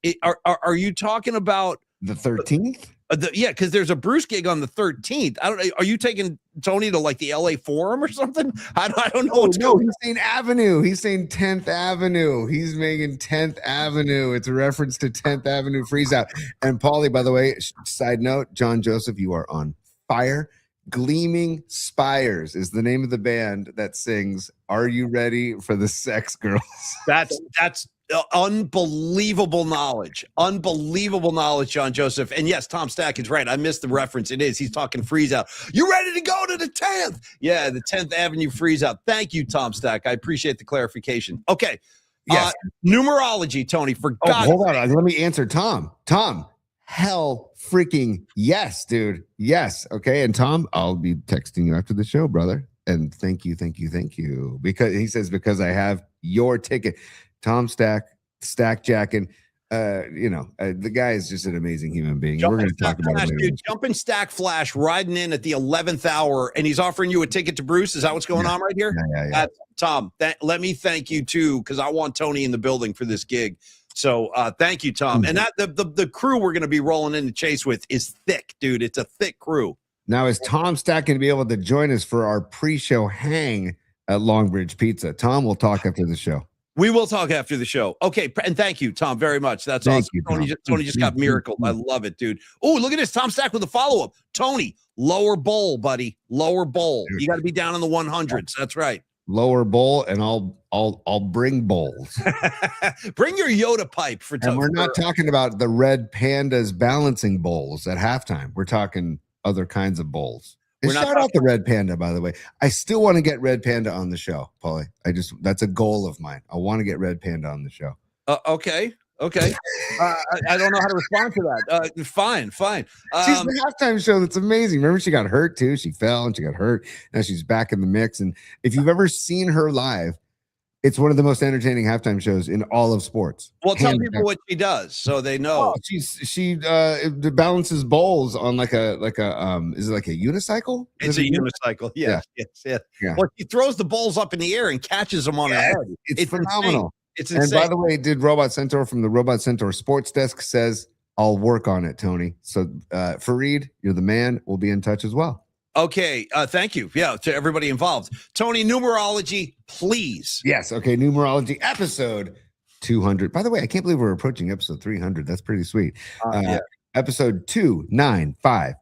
Are you talking about the 13th? Yeah, because there's a Bruce gig on the 13th. Are you taking Tony to like the LA Forum or something? I don't know. No, he's saying Avenue. He's saying 10th Avenue. He's making 10th Avenue. It's a reference to 10th Avenue Freeze Out. And Paulie, by the way, side note, John Joseph, you are on fire. Gleaming Spires is the name of the band that sings "Are You Ready for the Sex Girls?" That's unbelievable knowledge. Unbelievable knowledge, John Joseph. And yes, Tom Stack is right. I missed the reference. It is. He's talking freeze out. You ready to go to the 10th? Yeah, the 10th Avenue freeze out. Thank you, Tom Stack. I appreciate the clarification. Okay. Yes. Numerology, Tony, for God's hold on. Let me answer Tom. Tom, hell freaking yes, dude. Yes. Okay. And Tom, I'll be texting you after the show, brother. And thank you. Because he says, because I have your ticket. Tom Stack Jackin. The guy is just an amazing human being. We're going to talk about it later. Jumping Stack Flash riding in at the 11th hour, and he's offering you a ticket to Bruce. Is that what's going on right here? Yeah. Tom, let me thank you too, because I want Tony in the building for this gig. So thank you, Tom. And that the crew we're going to be rolling in the chase with is thick, dude. It's a thick crew. Now, is Tom Stack going to be able to join us for our pre-show hang at Longbridge Pizza? Tom, we'll talk after the show. We will talk after the show. Okay, and thank you, Tom, very much. That's awesome. Tony just got miracle. I love it, dude. Oh, look at this. Tom Stack with a follow-up. Tony, lower bowl, buddy. Lower bowl. You got to be down in the 100s. That's right. Lower bowl, and I'll bring bowls. Bring your Yoda pipe for Tony. And we're not talking about the Red Pandas balancing bowls at halftime. We're talking other kinds of bowls. And shout out the Red Panda, by the way. I still want to get Red Panda on the show, Paulie. That's a goal of mine. I want to get Red Panda on the show. Okay. I don't know how to respond to that. Fine. She's the halftime show. That's amazing. Remember, she got hurt too. She fell and she got hurt. Now she's back in the mix. And if you've ever seen her live, it's one of the most entertaining halftime shows in all of sports. Well, tell people what she does so they know. She balances bowls on like a is it like a unicycle? It's a unicycle. Yes. Well, she throws the bowls up in the air and catches them on her head. It's phenomenal. It's insane. And by the way, did Robot Centaur from the Robot Centaur Sports Desk says, I'll work on it, Tony. So Fareed, you're the man. We'll be in touch as well. Okay, thank you. Yeah, to everybody involved. Tony, numerology, please. Yes, okay, numerology episode 200. By the way, I can't believe we're approaching episode 300. That's pretty sweet. Episode 295,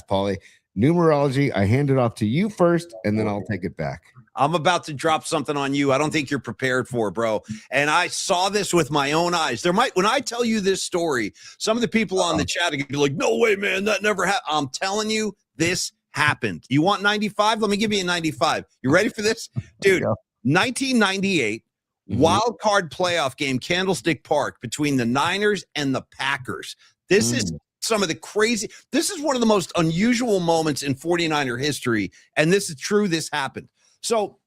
Paulie. Numerology, I hand it off to you first, and then I'll take it back. I'm about to drop something on you I don't think you're prepared for, bro. And I saw this with my own eyes. When I tell you this story, some of the people on the chat are going to be like, no way, man, that never happened. I'm telling you, this happened. You want 95? Let me give you a 95. You ready for this? Dude, 1998, wild card playoff game, Candlestick Park, between the Niners and the Packers. This is some of the crazy. This is one of the most unusual moments in 49er history. And this is true. This happened. So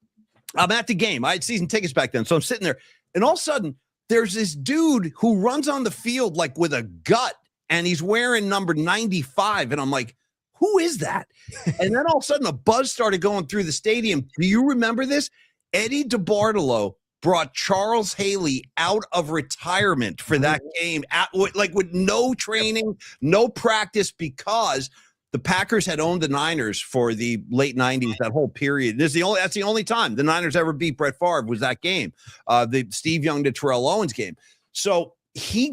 I'm at the game. I had season tickets back then. So I'm sitting there. And all of a sudden, there's this dude who runs on the field like with a gut. And he's wearing number 95. And I'm like, who is that? And then all of a sudden, a buzz started going through the stadium. Do you remember this? Eddie DeBartolo brought Charles Haley out of retirement for that game, with no training, no practice, because the Packers had owned the Niners for the late 90s, that whole period. That's the only time the Niners ever beat Brett Favre was that game, the Steve Young to Terrell Owens game. So he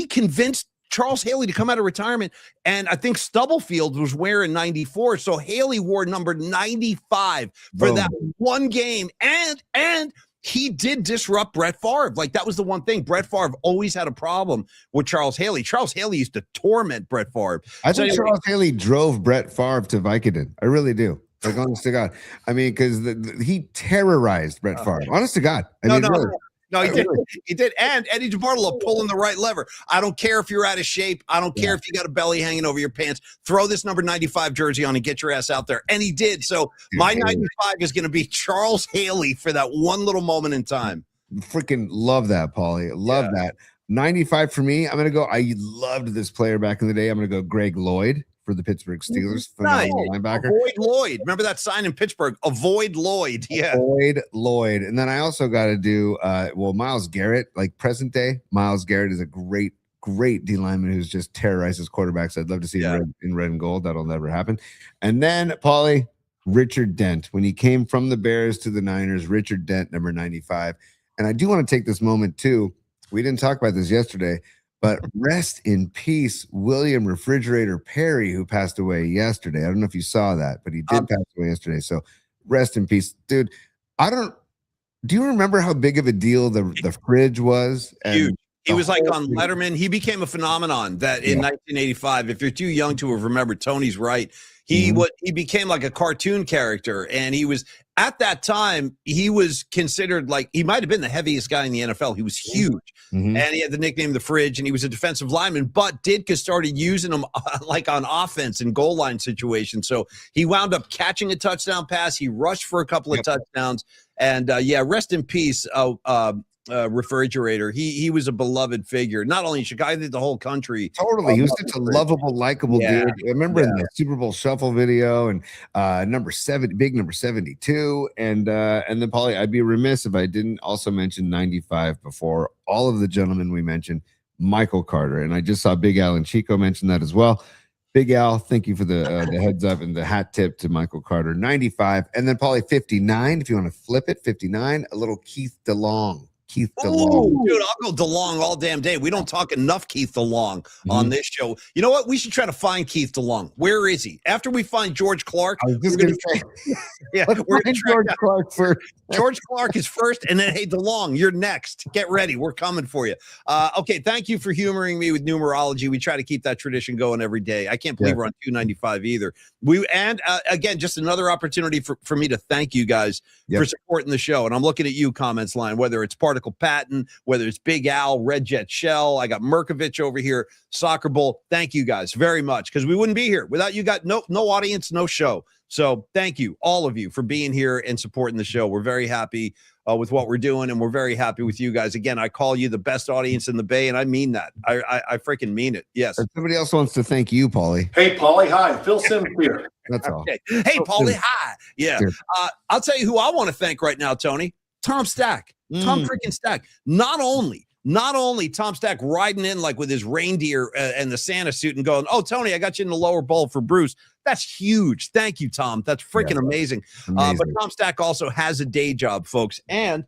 convinced Charles Haley to come out of retirement, and I think Stubblefield was wearing 94, so Haley wore number 95 for that one game, and he did disrupt Brett Favre. Like, that was the one thing. Brett Favre always had a problem with Charles Haley. Charles Haley used to torment Brett Favre. I think Charles Haley drove Brett Favre to Vicodin. I really do. Like, honest to God. I mean, because he terrorized Brett Favre. Honest to God. No, he did. And Eddie DeBartolo pulling the right lever. I don't care if you're out of shape. I don't care if you got a belly hanging over your pants. Throw this number 95 jersey on and get your ass out there. And he did. So my 95 is going to be Charles Haley for that one little moment in time. Freaking love that, Paulie. Love that. 95 for me. I'm going to go. I loved this player back in the day. I'm going to go Greg Lloyd for the Pittsburgh Steelers. Phenomenal linebacker. Avoid Lloyd. Remember that sign in Pittsburgh? Avoid Lloyd. Yeah. Avoid Lloyd. And then I also got to do, Myles Garrett, like present day. Myles Garrett is a great D lineman who's just terrorizes quarterbacks. I'd love to see him in red and gold. That'll never happen. And then, Paulie, Richard Dent. When he came from the Bears to the Niners, Richard Dent, number 95. And I do want to take this moment, too. We didn't talk about this yesterday, But rest in peace, William Refrigerator Perry, who passed away yesterday. I don't know if you saw that, but he did pass away yesterday. So rest in peace, dude. Do you remember how big of a deal the fridge was? Huge. He was like on Letterman. He became a phenomenon that in 1985. If you're too young to have remembered, Tony's right. He became like a cartoon character, and he was at that time. He was considered like he might have been the heaviest guy in the NFL. He was huge, and he had the nickname the Fridge, and he was a defensive lineman. But Ditka started using him like on offense in goal line situations. So he wound up catching a touchdown pass. He rushed for a couple of touchdowns, and rest in peace. Refrigerator. He was a beloved figure, not only in Chicago, the whole country. Totally. He was such a lovable, likable dude. I remember in the Super Bowl shuffle video and number 72. And then Paulie, I'd be remiss if I didn't also mention 95 before all of the gentlemen we mentioned, Michael Carter. And I just saw Big Al and Chico mention that as well. Big Al, thank you for the heads up and the hat tip to Michael Carter. 95. And then Paulie, 59, if you want to flip it, 59, a little Keith DeLong. Oh, dude, I'll go DeLong all damn day. We don't talk enough Keith DeLong on this show. You know what? We should try to find Keith DeLong. Where is he? After we find George Clark, I was just going to say, we're going to George Clark first. George Clark is first, and then, hey, DeLong, you're next. Get ready. We're coming for you. Okay, thank you for humoring me with numerology. We try to keep that tradition going every day. I can't believe we're on 295 either. Again, just another opportunity for me to thank you guys for supporting the show. And I'm looking at you, comments line, whether it's Particle Patton, whether it's Big Al, Red Jet Shell. I got Merkovich over here, Soccer Bowl. Thank you guys very much, because we wouldn't be here without you. Got no audience, no show. So thank you, all of you, for being here and supporting the show. We're very happy with what we're doing, and we're very happy with you guys. Again, I call you the best audience in the Bay, and I mean that. I freaking mean it. Yes. If somebody else wants to thank you, Paulie. Hey, Paulie. Hi. Phil Sims here. That's all. Okay. Hey, Paulie. Hi. Yeah. I'll tell you who I want to thank right now, Tony. Tom Stack. Tom freaking Stack. Not only Tom Stack riding in like with his reindeer and the Santa suit and going, "Oh, Tony, I got you in the lower bowl for Bruce." That's huge. Thank you, Tom. That's freaking amazing. But Tom Stack also has a day job, folks. And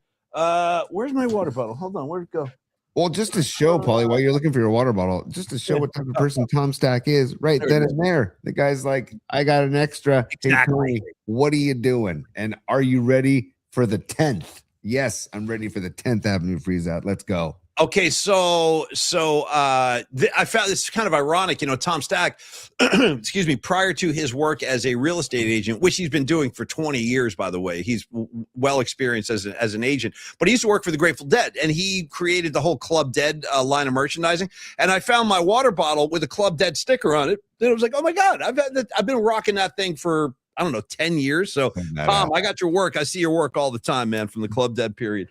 where's my water bottle? Hold on. Where'd it go? Well, just to show, Paulie, while you're looking for your water bottle, just to show what type of person Tom Stack is, right then and there. The guy's like, I got an extra. Exactly. Hey, Tony, what are you doing? And are you ready for the 10th? Yes, I'm ready for the 10th Avenue Freeze Out. Let's go. Okay, so I found this kind of ironic. You know, Tom Stack, excuse me, prior to his work as a real estate agent, which he's been doing for 20 years, by the way, he's well experienced as an agent. But he used to work for the Grateful Dead, and he created the whole Club Dead line of merchandising. And I found my water bottle with a Club Dead sticker on it. And I was like, oh my God, I've been rocking that thing for, I don't know, 10 years. So Tom, I got your work. I see your work all the time, man, from the Club Dead period.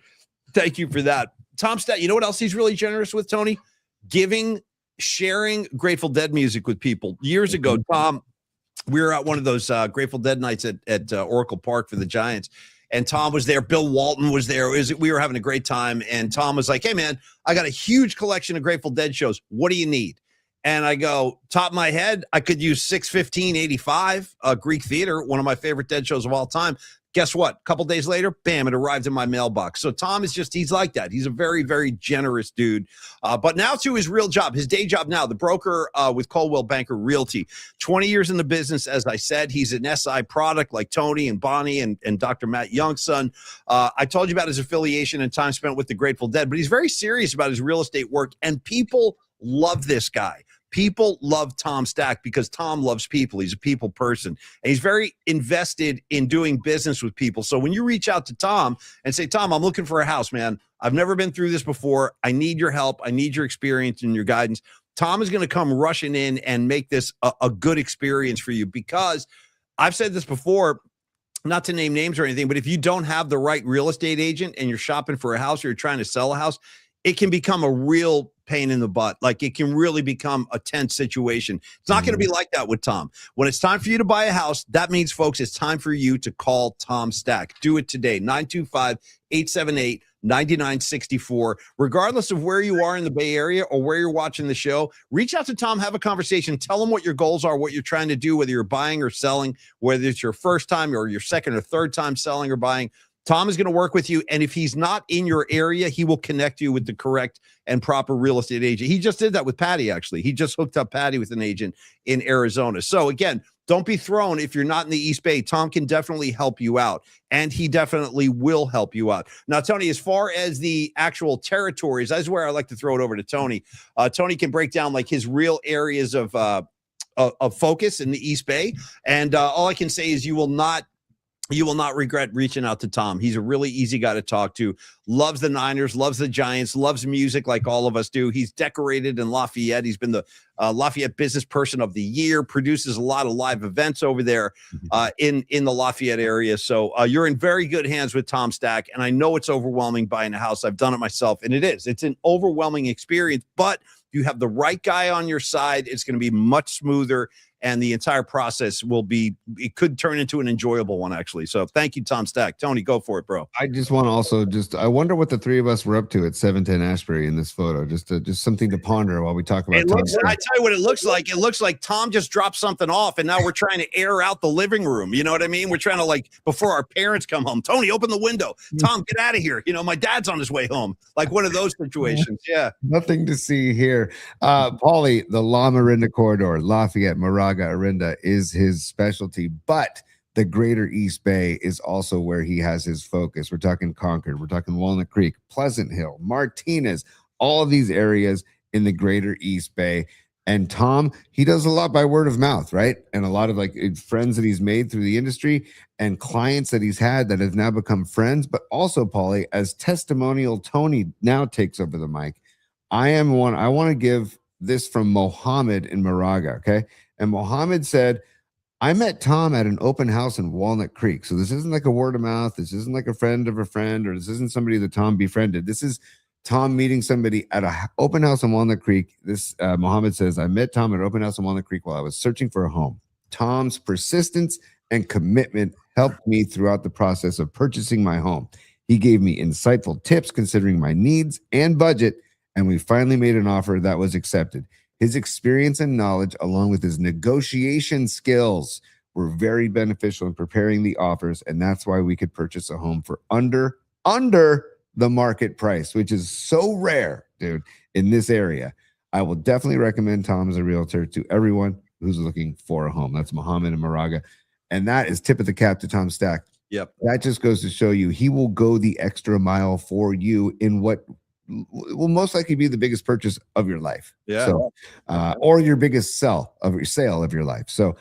Thank you for that. Tom Stack, you know what else he's really generous with, Tony? Sharing Grateful Dead music with people. Years ago, Tom, we were at one of those Grateful Dead nights at Oracle Park for the Giants, and Tom was there. Bill Walton was there. We were having a great time, and Tom was like, "Hey, man, I got a huge collection of Grateful Dead shows. What do you need?" And I go, top of my head, I could use 6/15/85, Greek Theater, one of my favorite Dead shows of all time. Guess what? A couple days later, bam, it arrived in my mailbox. So Tom is he's like that. He's a very, very generous dude. But now to his real job, his day job now, the broker with Coldwell Banker Realty. 20 years in the business, as I said. He's an SI product like Tony and Bonnie and Dr. Matt Young's son. I told you about his affiliation and time spent with the Grateful Dead, but he's very serious about his real estate work, and people love this guy. People love Tom Stack because Tom loves people. He's a people person, and he's very invested in doing business with people. So when you reach out to Tom and say, Tom, I'm looking for a house, man. I've never been through this before. I need your help. I need your experience and your guidance. Tom is going to come rushing in and make this a good experience for you, because I've said this before, not to name names or anything, but if you don't have the right real estate agent and you're shopping for a house or you're trying to sell a house, it can become a real pain in the butt. Like, it can really become a tense situation. It's not going to be like that with Tom. When it's time for you to buy a house, that means, folks, it's time for you to call Tom Stack. Do it today. 925-878-9964. Regardless of where you are in the Bay Area or where you're watching the show, reach out to Tom, have a conversation, tell him what your goals are, what you're trying to do, whether you're buying or selling, whether it's your first time or your second or third time selling or buying. Tom is going to work with you. And if he's not in your area, he will connect you with the correct and proper real estate agent. He just did that with Patty, actually. He just hooked up Patty with an agent in Arizona. So again, don't be thrown if you're not in the East Bay. Tom can definitely help you out, and he definitely will help you out. Now, Tony, as far as the actual territories, that's where I like to throw it over to Tony. Tony can break down like his real areas of focus in the East Bay. And all I can say is you will not regret reaching out to Tom. He's a really easy guy to talk to, loves the Niners, loves the Giants, loves music like all of us do. He's decorated in Lafayette. He's been the Lafayette Business Person of the Year, produces a lot of live events over there in the Lafayette area. So you're in very good hands with Tom Stack. And I know it's overwhelming buying a house. I've done it myself, and it is. It's an overwhelming experience, but you have the right guy on your side. It's going to be much smoother. And the entire process it could turn into an enjoyable one, actually. So thank you, Tom Stack. Tony, go for it, bro. I just want to also I wonder what the three of us were up to at 710 Ashbury in this photo. Just something to ponder while we talk about Tom Stack. I tell you what it looks like. It looks like Tom just dropped something off, and now we're trying to air out the living room. You know what I mean? We're trying to, like, before our parents come home, Tony, open the window. Tom, get out of here. You know, my dad's on his way home. Like one of those situations. Yeah. Nothing to see here. Paulie, the La Marinda corridor, Lafayette, Moraga, Arinda is his specialty, but the greater East Bay is also where he has his focus. We're talking Concord, we're talking Walnut Creek, Pleasant Hill, Martinez, all of these areas in the greater East Bay. And Tom, he does a lot by word of mouth, right? And a lot of like friends that he's made through the industry and clients that he's had that have now become friends. But also, Paulie, as testimonial, Tony now takes over the mic. I want to give this from Mohammed in Moraga, okay? And Mohammed said, I met Tom at an open house in Walnut Creek. So this isn't like a word of mouth. This isn't like a friend of a friend, or this isn't somebody that Tom befriended. This is Tom meeting somebody at an open house in Walnut Creek. This Mohammed says, I met Tom at an open house in Walnut Creek while I was searching for a home. Tom's persistence and commitment helped me throughout the process of purchasing my home. He gave me insightful tips considering my needs and budget, and we finally made an offer that was accepted. His experience and knowledge, along with his negotiation skills, were very beneficial in preparing the offers, and that's why we could purchase a home for under the market price, which is so rare, dude, in this area. I will definitely recommend Tom as a realtor to everyone who's looking for a home. That's Mohammed and Moraga, and that is tip of the cap to Tom Stack. Yep. That just goes to show you he will go the extra mile for you in what will most likely be the biggest purchase of your life. Yeah. So, or your biggest sale of your life. So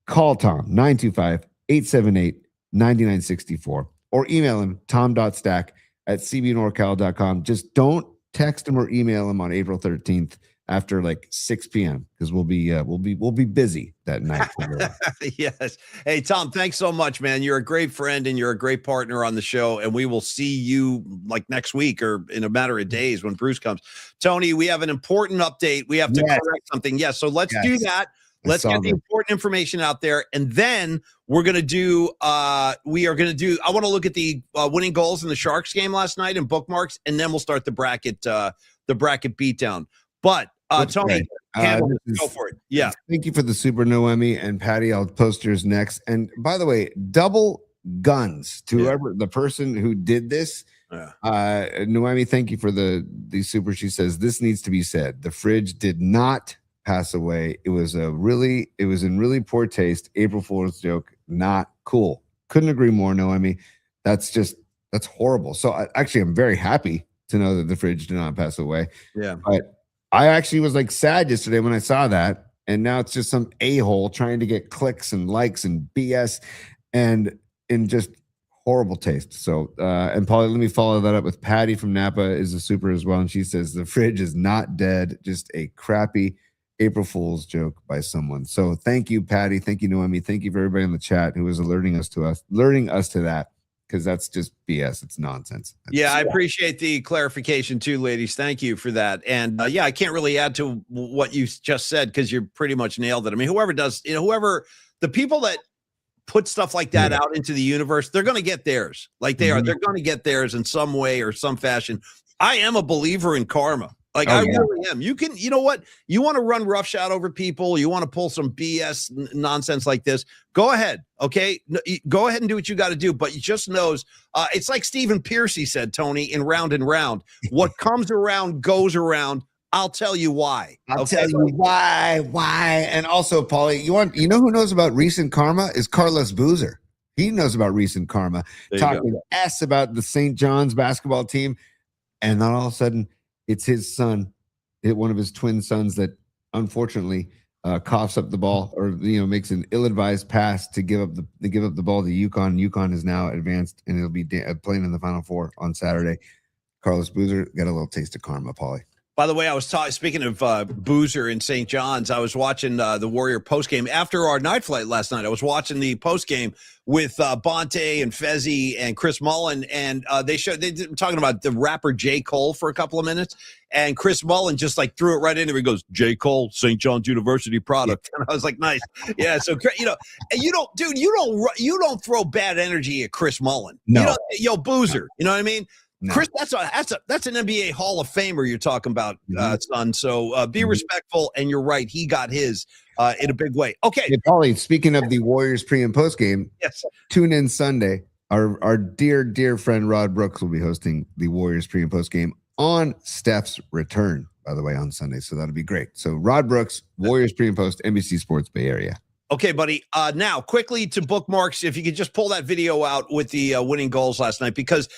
call Tom 925-878-9964 or email him tom.stack@cbnorcal.com. Just don't text him or email him on April 13th after like 6 p.m. because we'll be busy that night. Yes. Hey, Tom, thanks so much, man. You're a great friend and you're a great partner on the show. And we will see you like next week or in a matter of days when Bruce comes. Tony, we have an important update. We have to correct something. Yes. So let's do that. Let's get the important information out there. And then we're going to do, I want to look at the winning goals in the Sharks game last night and bookmarks, and then we'll start the bracket beatdown. But Tony, go for it. Yeah. Thank you for the super, Noemi and Patty. I'll post yours next. And by the way, double guns to whoever the person who did this. Noemi, thank you for the super. She says this needs to be said. The fridge did not pass away. It was in really poor taste. April Fool's joke, not cool. Couldn't agree more, Noemi. That's horrible. So I'm very happy to know that the fridge did not pass away. Yeah. But I actually was like sad yesterday when I saw that. And now it's just some a-hole trying to get clicks and likes and BS and in just horrible taste. So, and Paulie, let me follow that up with Patty from Napa is a super as well. And she says the fridge is not dead, just a crappy April Fool's joke by someone. So thank you, Patty. Thank you, Noemi. Thank you for everybody in the chat who is alerting us to that. Because that's just BS. It's nonsense. I appreciate the clarification too, ladies. Thank you for that. And I can't really add to what you just said because you pretty much nailed it. I mean, the people that put stuff like that out into the universe, they're going to get theirs. Like they're going to get theirs in some way or some fashion. I am a believer in karma. Like, I really am. You can, you know what? You want to run roughshod over people. You want to pull some BS nonsense like this. Go ahead. Okay. Go ahead and do what you got to do. But you just knows it's like Stephen Piercy said, Tony, in Round and Round. What comes around goes around. I'll tell you why. I'll tell you why. And also, Paulie, you know who knows about recent karma is Carlos Boozer. He knows about recent karma, talking S about the St. John's basketball team. And then all of a sudden, it's his son, one of his twin sons that unfortunately coughs up the ball or makes an ill-advised pass to give up the ball to UConn. UConn is now advanced and it'll be playing in the Final Four on Saturday. Carlos Boozer got a little taste of karma, Paulie. By the way, I was speaking of Boozer in St. John's. I was watching the Warrior postgame after our night flight last night. I was watching the postgame with Bonte and Fezzi and Chris Mullen, and they were talking about the rapper J. Cole for a couple of minutes, and Chris Mullen just like threw it right in there. He goes, J. Cole, St. John's University product, and I was like, nice, yeah. So and you don't throw bad energy at Chris Mullen. No, Boozer, you know what I mean? No. Chris, that's an NBA Hall of Famer you're talking about, son. So be respectful, and you're right. He got his in a big way. Okay, hey, Paulie. Speaking of the Warriors pre and post game, yes. Tune in Sunday. Our dear friend Rod Brooks will be hosting the Warriors pre and post game on Steph's return. By the way, on Sunday, so that'll be great. So Rod Brooks, Warriors pre and post, NBC Sports Bay Area. Okay, buddy. Now, quickly to bookmarks, if you could just pull that video out with the winning goals last night, because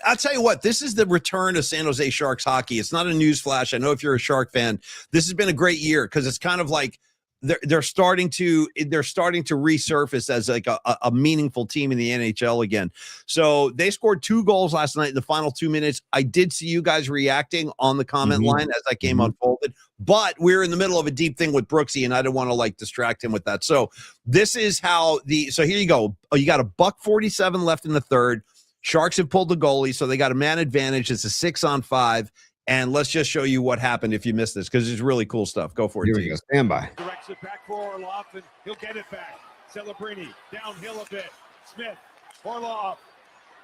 I'll tell you what, this is the return of San Jose Sharks hockey. It's not a news flash. I know if you're a Shark fan, this has been a great year because it's kind of like they're starting to resurface as like a meaningful team in the NHL again. So they scored 2 goals last night in the final 2 minutes. I did see you guys reacting on the comment line as that game unfolded, but we're in the middle of a deep thing with Brooksy, and I didn't want to distract him with that. So this is how so here you go. You got $1:47 left in the third. Sharks have pulled the goalie, so they got a man advantage. It's a 6-on-5. And let's just show you what happened if you missed this, because it's really cool stuff. Go for it. Here we go. Stand by. Directs it back for Orlov, and he'll get it back. Celebrini downhill a bit. Smith, Orlov,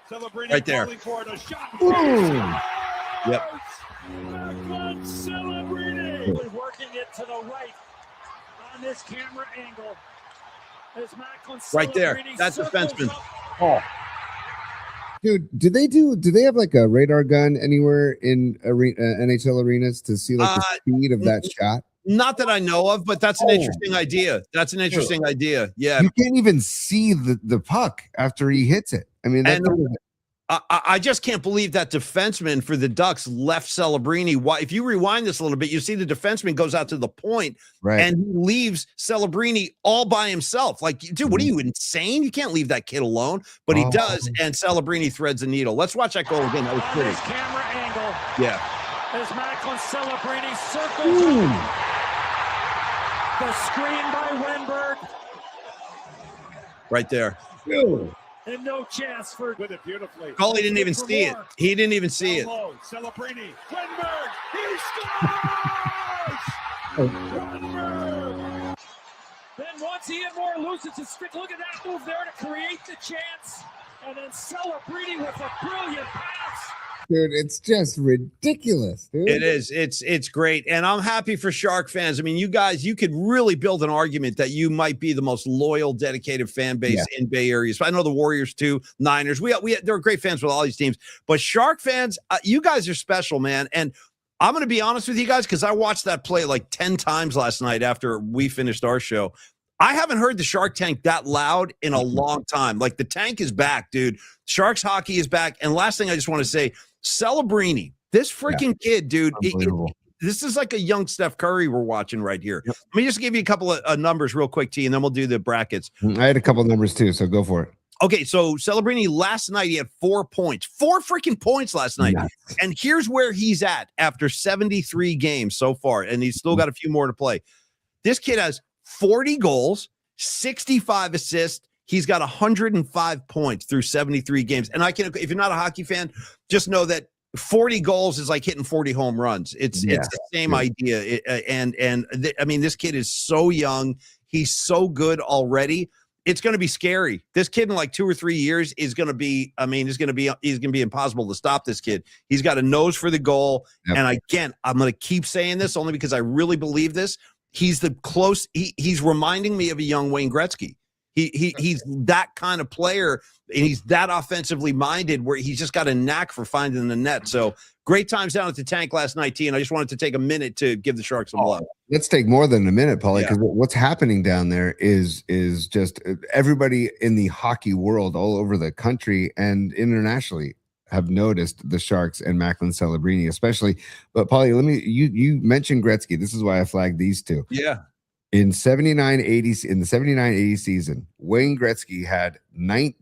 Celebrini right there. For it, a shot. Yep. Celebrini working it to the right on this camera angle. Right there. That's defenseman. Oh. Dude, do they have like a radar gun anywhere in NHL arenas to see the speed of that shot? Not that I know of, but that's an interesting idea. That's an interesting idea. Yeah. You can't even see the puck after he hits it. I mean, I just can't believe that defenseman for the Ducks left Celebrini. Why? If you rewind this a little bit, you see the defenseman goes out to the point, and he leaves Celebrini all by himself. Like, dude, what are you, insane? You can't leave that kid alone. But he does, and Celebrini threads the needle. Let's watch that goal again. That was pretty. Camera angle. Yeah. As Macklin Celebrini circles the screen by Wenberg. Right there. Dude. And no chance for with it beautifully. Goalie didn't even see it. He didn't even see it. Celebrini, Wenberg, he scores! Wenberg! Then once he had more loose, it's a stick. Look at that move there to create the chance. And then Celebrini with a brilliant pass. Dude, it's just ridiculous, dude. It is. It's great. And I'm happy for Shark fans. I mean, you guys, you could really build an argument that you might be the most loyal, dedicated fan base in Bay Area. So I know the Warriors too, Niners. They're great fans with all these teams. But Shark fans, you guys are special, man. And I'm going to be honest with you guys, because I watched that play like 10 times last night after we finished our show. I haven't heard the Shark Tank that loud in a long time. Like, the tank is back, dude. Sharks hockey is back. And last thing I just want to say, Celebrini, this freaking kid, dude, this is like a young Steph Curry we're watching right here. Yep. Let me just give you a couple of numbers real quick, T, and then we'll do the brackets. I had a couple of numbers too, so go for it. Okay, so Celebrini last night, he had 4 points. 4 freaking points last night. Nice. And here's where he's at after 73 games so far, and he's still got a few more to play. This kid has 40 goals, 65 assists. He's got 105 points through 73 games. And if you're not a hockey fan, just know that 40 goals is like hitting 40 home runs. It's the same idea. I mean, this kid is so young. He's so good already. it's going to be scary. This kid in like 2 or 3 years is going to be, he's going to be impossible to stop this kid. He's got a nose for the goal. Yep. And again, I'm going to keep saying this only because I really believe this. He's he's reminding me of a young Wayne Gretzky. He's that kind of player, and he's that offensively minded where he's just got a knack for finding the net. So great times down at the tank last night, T, and I just wanted to take a minute to give the Sharks some love. Let's take more than a minute, Paulie, because what's happening down there is just everybody in the hockey world all over the country and internationally have noticed the Sharks and Macklin Celebrini, especially. But Paulie, you mentioned Gretzky. This is why I flagged these two. Yeah. In the 79-80 season, Wayne Gretzky had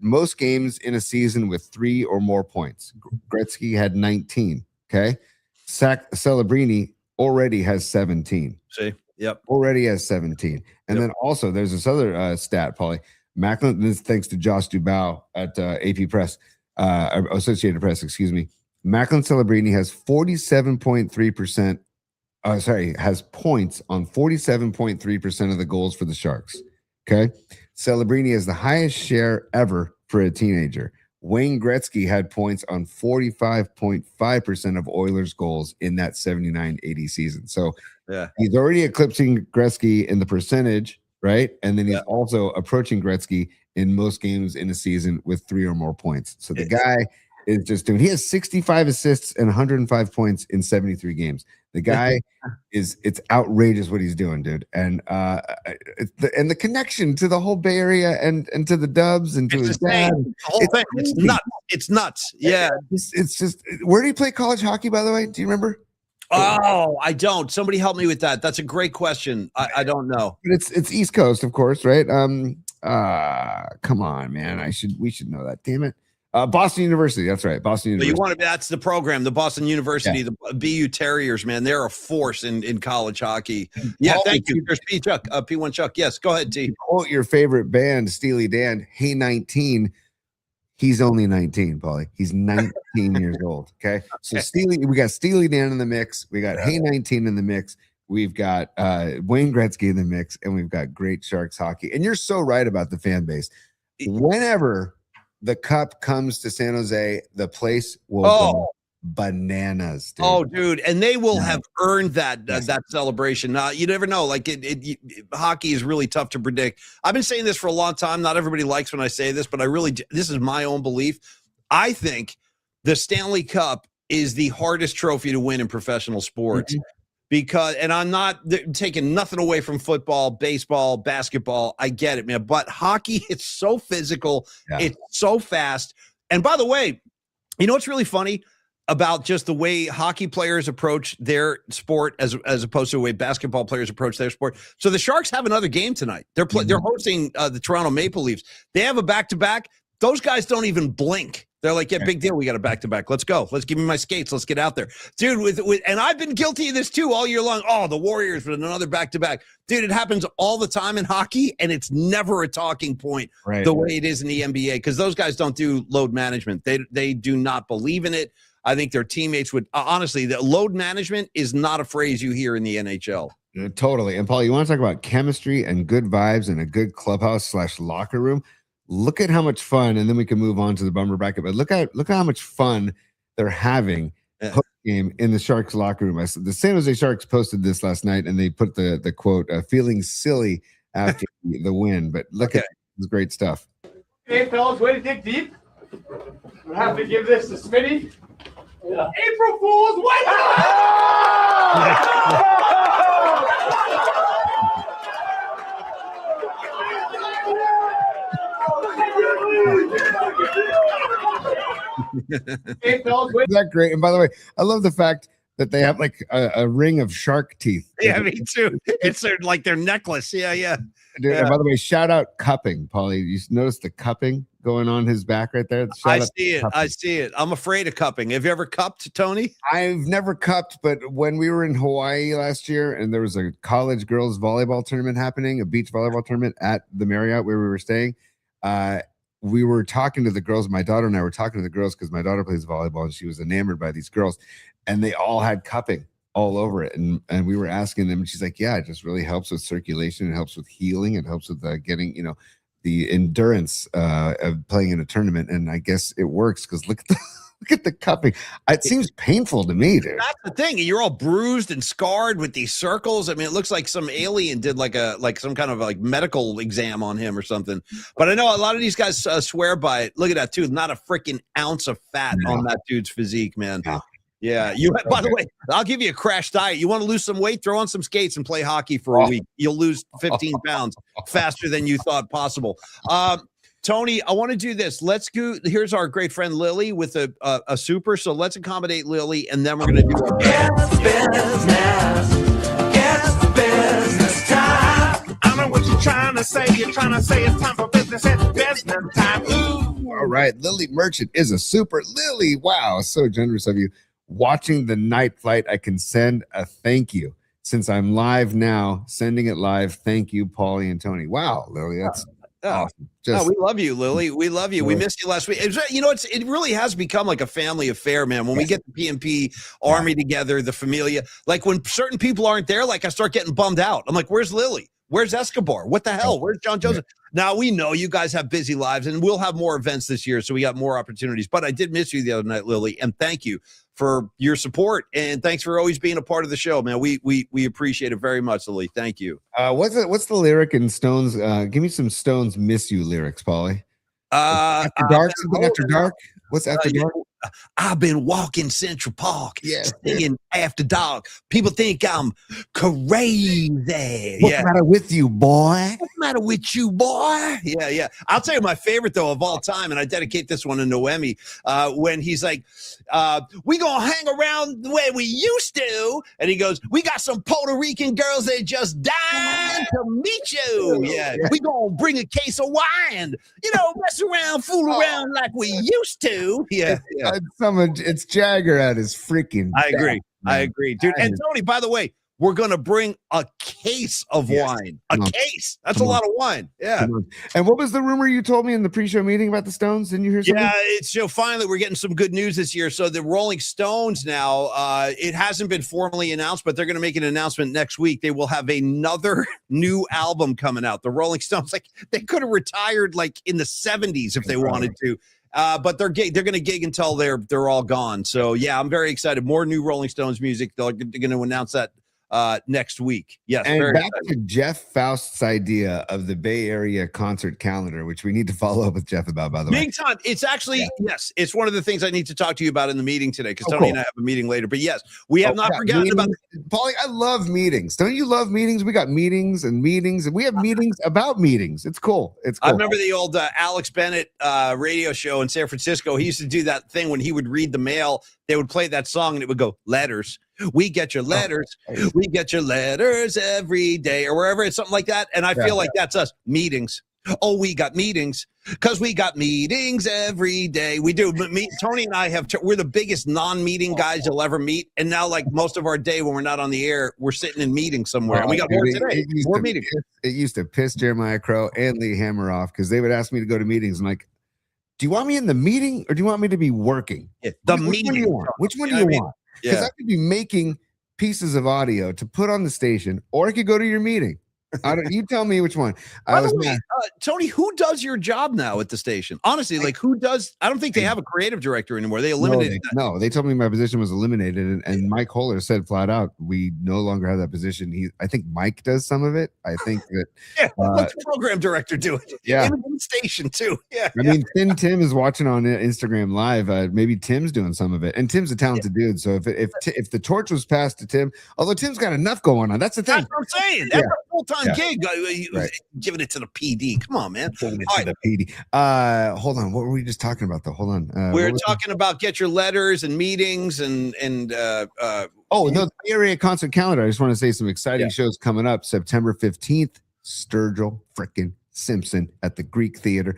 most games in a season with 3 or more points. Gretzky had 19. Okay. Celebrini already has 17. See? Yep. Already has 17. And then also there's this other stat, Paulie. Macklin, this thanks to Josh Dubow at AP Press, Associated Press, excuse me. Macklin Celebrini has 47.3%. Has points on 47.3% of the goals for the Sharks. Okay. Celebrini has the highest share ever for a teenager. Wayne Gretzky had points on 45.5% of Oilers goals in that 79-80 season. So he's already eclipsing Gretzky in the percentage, right? And then he's also approaching Gretzky in most games in a season with 3 or more points. So the guy is just he has 65 assists and 105 points in 73 games. The guy it's outrageous what he's doing, dude. And the connection to the whole Bay Area and to the Dubs and to his dad. The whole thing. It's nuts. It's nuts. Yeah. It's just, where did he play college hockey, by the way? Do you remember? Oh, I don't. Somebody help me with that. That's a great question. I don't know. But it's East Coast, of course, right? Come on, man. We should know that. Damn it. Boston University. That's right. Boston University. That's the program, the Boston University, the BU Terriers, man. They're a force in college hockey. Yeah, thank you. There's P1 Chuck. Yes, go ahead, T. Quote your favorite band, Steely Dan. Hey, 19. He's only 19, Paulie. He's 19 years old. Okay. So we got Steely Dan in the mix. We got Hey 19 in the mix. We've got Wayne Gretzky in the mix, and we've got great Sharks hockey. And you're so right about the fan base. Whenever the cup comes to San Jose, the place will go bananas, dude. Oh, dude, and they will have earned that celebration. You never know. Like hockey is really tough to predict. I've been saying this for a long time. Not everybody likes when I say this, but this is my own belief. I think the Stanley Cup is the hardest trophy to win in professional sports. Mm-hmm. Because, and I'm not taking nothing away from football, baseball, basketball. I get it, man. But hockey, it's so physical. Yeah. It's so fast. And by the way, you know what's really funny about just the way hockey players approach their sport as opposed to the way basketball players approach their sport? So the Sharks have another game tonight. They're hosting the Toronto Maple Leafs. They have a back-to-back. Those guys don't even blink. They're like, yeah, big deal. We got a back-to-back. Let's go. Let's give me my skates. Let's get out there. Dude, and I've been guilty of this too all year long. Oh, the Warriors with another back-to-back. Dude, it happens all the time in hockey, and it's never a talking point the way it is in the NBA because those guys don't do load management. They do not believe in it. I think their teammates would honestly, the load management is not a phrase you hear in the NHL. Totally. And Paul, you want to talk about chemistry and good vibes and a good clubhouse / locker room? Look at how much fun, and then we can move on to the bumper bracket. But look at how much fun they're having post game in the Sharks locker room. The San Jose Sharks posted this last night, and they put the quote, "Feeling silly after the win." But look at this great stuff. Hey, fellas, way to dig deep. We'll have to give this to Smitty. April Fool's, wake Isn't that great? And by the way, I love the fact that they have like a ring of shark teeth. Yeah, me too. It's like their necklace. Yeah. Dude, and by the way, shout out cupping, Paulie. You notice the cupping going on his back right there? I see it. I'm afraid of cupping. Have you ever cupped, Tony? I've never cupped, but when we were in Hawaii last year and there was a college girls volleyball tournament happening, a beach volleyball tournament at the Marriott where we were staying, we were talking to the girls. My daughter and I were talking to the girls because my daughter plays volleyball and she was enamored by these girls, and they all had cupping all over it. And we were asking them, and she's like, yeah, it just really helps with circulation. It helps with healing. It helps with getting, endurance of playing in a tournament, and I guess it works because look at the cupping. It seems painful to me, dude. That's the thing. You're all bruised and scarred with these circles. I mean, it looks like some alien did like some kind of like medical exam on him or something. But I know a lot of these guys swear by it. Look at that, too. Not a freaking ounce of fat on that dude's physique, man. No. Yeah. By the way, I'll give you a crash diet. You want to lose some weight? Throw on some skates and play hockey for a week. You'll lose 15 pounds faster than you thought possible. Tony, I want to do this. Let's go. Here's our great friend Lily with a super. So let's accommodate Lily, and then we're going to do our business time. I know what you're trying to say. You're trying to say it's time for business. It's business time. Ooh. All right. Lily Merchant is a super. Lily, wow, so generous of you. Watching the night flight, I can send a thank you. Since I'm live now, sending it live. Thank you, Paulie and Tony. Wow, Lily, that's awesome. We love you, Lily. We love you. We missed you last week. It really has become like a family affair, man. When we get the PMP Army together, the Familia, like when certain people aren't there, like I start getting bummed out. I'm like, where's Lily? Where's Escobar? What the hell? Where's John Joseph? Now we know you guys have busy lives, and we'll have more events this year, so we got more opportunities. But I did miss you the other night, Lily, and thank you for your support, and thanks for always being a part of the show, man. We appreciate it very much, Lily. Thank you. What's the lyric in Stones? Give me some Stones "Miss You" lyrics, Paulie. After dark, something after dark. What's after dark? I've been walking Central Park, singing after dark. People think I'm crazy. What's the matter with you, boy? What's the matter with you, boy? Yeah. I'll tell you my favorite, though, of all time, and I dedicate this one to Wemby, when he's like, we gonna hang around the way we used to. And he goes, we got some Puerto Rican girls that just died to meet you. Yeah. We gonna bring a case of wine. Mess around, fool around like we used to. Yeah. It's Jagger at his freaking. I agree, dude. And Tony, by the way, we're gonna bring a case of wine. Case. That's a lot of wine. Yeah. And what was the rumor you told me in the pre-show meeting about the Stones? Didn't you hear something? Yeah, it's finally we're getting some good news this year. So the Rolling Stones now, it hasn't been formally announced, but they're gonna make an announcement next week. They will have another new album coming out. The Rolling Stones, like they could have retired like in the 70s if they wanted to. But they're going to gig until they're all gone. So yeah, I'm very excited. More new Rolling Stones music. They're going to announce that next week. Yes. And back to Jeff Faust's idea of the Bay Area concert calendar, which we need to follow up with Jeff about, by the way. Big time. It's actually, yes, it's one of the things I need to talk to you about in the meeting today, because Tony and I have a meeting later. But yes, we have not forgotten about Paulie, I love meetings. Don't you love meetings? We got meetings, and we have meetings about meetings. It's cool. I remember the old Alex Bennett radio show in San Francisco. He used to do that thing when he would read the mail. They would play that song and it would go, letters. We get your letters. We get your letters every day, or wherever. It's something like that. And I feel like that's us. Meetings. Oh, we got meetings because we got meetings every day. We do. Tony and I we're the biggest non-meeting guys you'll ever meet. And now, like most of our day when we're not on the air, we're sitting in meetings somewhere. And we got more today. More meetings. It used to piss Jeremiah Crow and Lee Hammer off because they would ask me to go to meetings. I'm like, do you want me in the meeting or do you want me to be working? Yeah, Which one do you want? Which one do you want? Because I could be making pieces of audio to put on the station, or I could go to your meeting. You tell me which one. By the way, Tony, who does your job now at the station? Honestly, like who does? I don't think they have a creative director anymore. They eliminated that. No, they told me my position was eliminated, and Mike Holler said flat out, we no longer have that position. I think Mike does some of it. I think that. What's the program director doing? Yeah, the station too. Yeah, I mean, Tim is watching on Instagram Live. Maybe Tim's doing some of it, and Tim's a talented dude. So if the torch was passed to Tim, although Tim's got enough going on, that's the thing. That's what I'm saying. That's a full-time gig. Giving it to the PD. Come on, man. The PD. Hold on. What were we just talking about though? Hold on. We're talking about get your letters and meetings and the Bay Area concert calendar. I just want to say some exciting shows coming up. September 15th, Sturgill frickin' Simpson at the Greek Theater,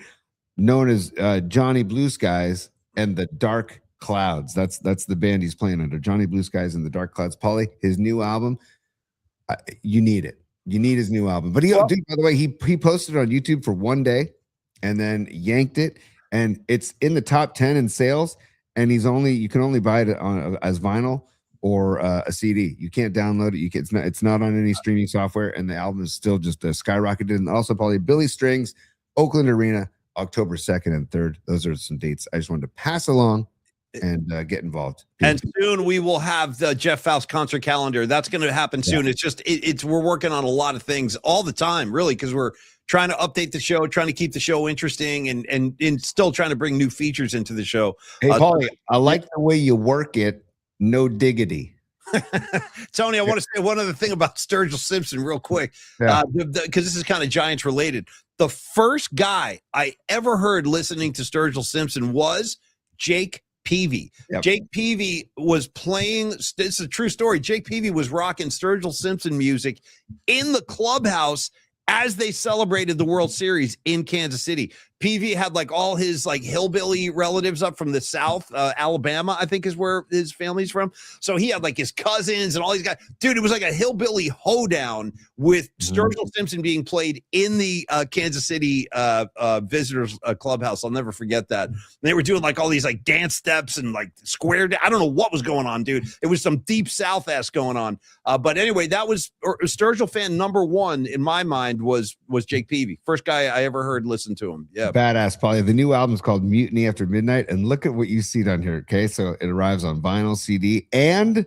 known as Johnny Blue Skies and the Dark Clouds. That's the band he's playing under. Johnny Blue Skies and the Dark Clouds. Paulie, his new album. You need it. You need his new album. But dude, by the way, he posted it on YouTube for one day and then yanked it, and it's in the top 10 in sales. And you can only buy it as vinyl or a CD. You can't download it. It's not on any streaming software, and the album is still just skyrocketed. And also, probably Billy Strings, Oakland Arena, October 2nd and 3rd. Those are some dates I just wanted to pass along and get involved. And soon we will have the Jeff Faust concert calendar. That's going to happen soon. It's just we're working on a lot of things all the time, really, because we're trying to update the show, trying to keep the show interesting, and still trying to bring new features into the show. Hey, Paulie, I like the way you work it. No diggity. Tony, I want to say one other thing about Sturgill Simpson real quick, because this is kind of Giants related. The first guy I ever heard listening to Sturgill Simpson was Jake Peavy. Yep. Jake Peavy was playing. It's a true story. Jake Peavy was rocking Sturgill Simpson music in the clubhouse as they celebrated the World Series in Kansas City. Peavy had like all his like hillbilly relatives up from the South, Alabama, I think is where his family's from. So he had like his cousins and all these guys. Dude, it was like a hillbilly hoedown with Sturgill Simpson being played in the Kansas City visitors clubhouse. I'll never forget that. And they were doing like all these like dance steps and like square. I don't know what was going on, dude. It was some deep South-ass going on. But anyway, that was Sturgill fan number one in my mind was Jake Peavy. First guy I ever heard listen to him. Yeah. Badass, Paulie. The new album's called Mutiny After Midnight, and look at what you see down here. Okay, so it arrives on vinyl, CD, and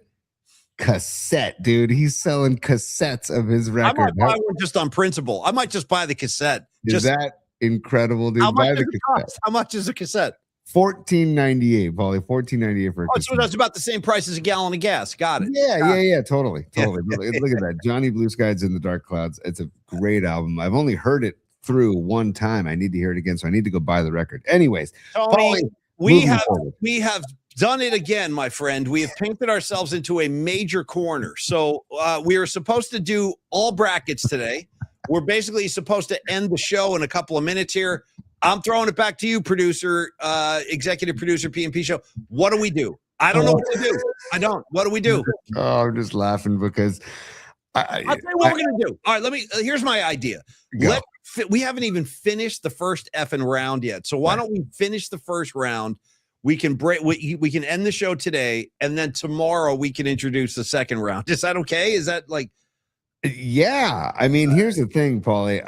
cassette, dude. He's selling cassettes of his record. I might buy one just on principle. I might just buy the cassette. Is that incredible, dude? Buy the cassette. How much is a cassette? $14.98, Paulie. $14.98 for a cassette. So that's about the same price as a gallon of gas. Got it. Yeah. Totally. Look at that. Johnny Blue Skies in the Dark Clouds. It's a great album. I've only heard it through one time. I need to hear it again, so I need to go buy the record. Anyways, Tony, we have done it again, my friend. We have painted ourselves into a major corner. So we are supposed to do all brackets today. We're basically supposed to end the show in a couple of minutes here. I'm throwing it back to you, producer, executive producer, PNP Show. What do we do? I don't know what to do. I don't. What do we do? Oh, I'm just laughing because I'll tell you what we're gonna do. All right, here's my idea. We haven't even finished the first effing round yet. So why don't we finish the first round? We can we can end the show today, and then tomorrow we can introduce the second round. Is that okay? Is that like? Yeah. I mean, here's the thing, Paulie.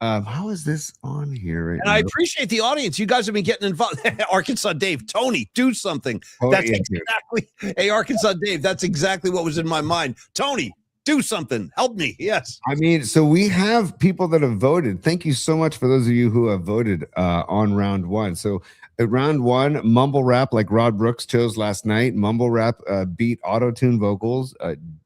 How is this on here? Right and now? I appreciate the audience. You guys have been getting involved. Arkansas Dave, Tony, do something. That's exactly. Hey, Arkansas Dave, that's exactly what was in my mind. Tony, do something. Help me. Yes. I mean, so we have people that have voted. Thank you so much for those of you who have voted on round one. So at round one, mumble rap like Rod Brooks chose last night. Mumble rap beat auto-tune vocals.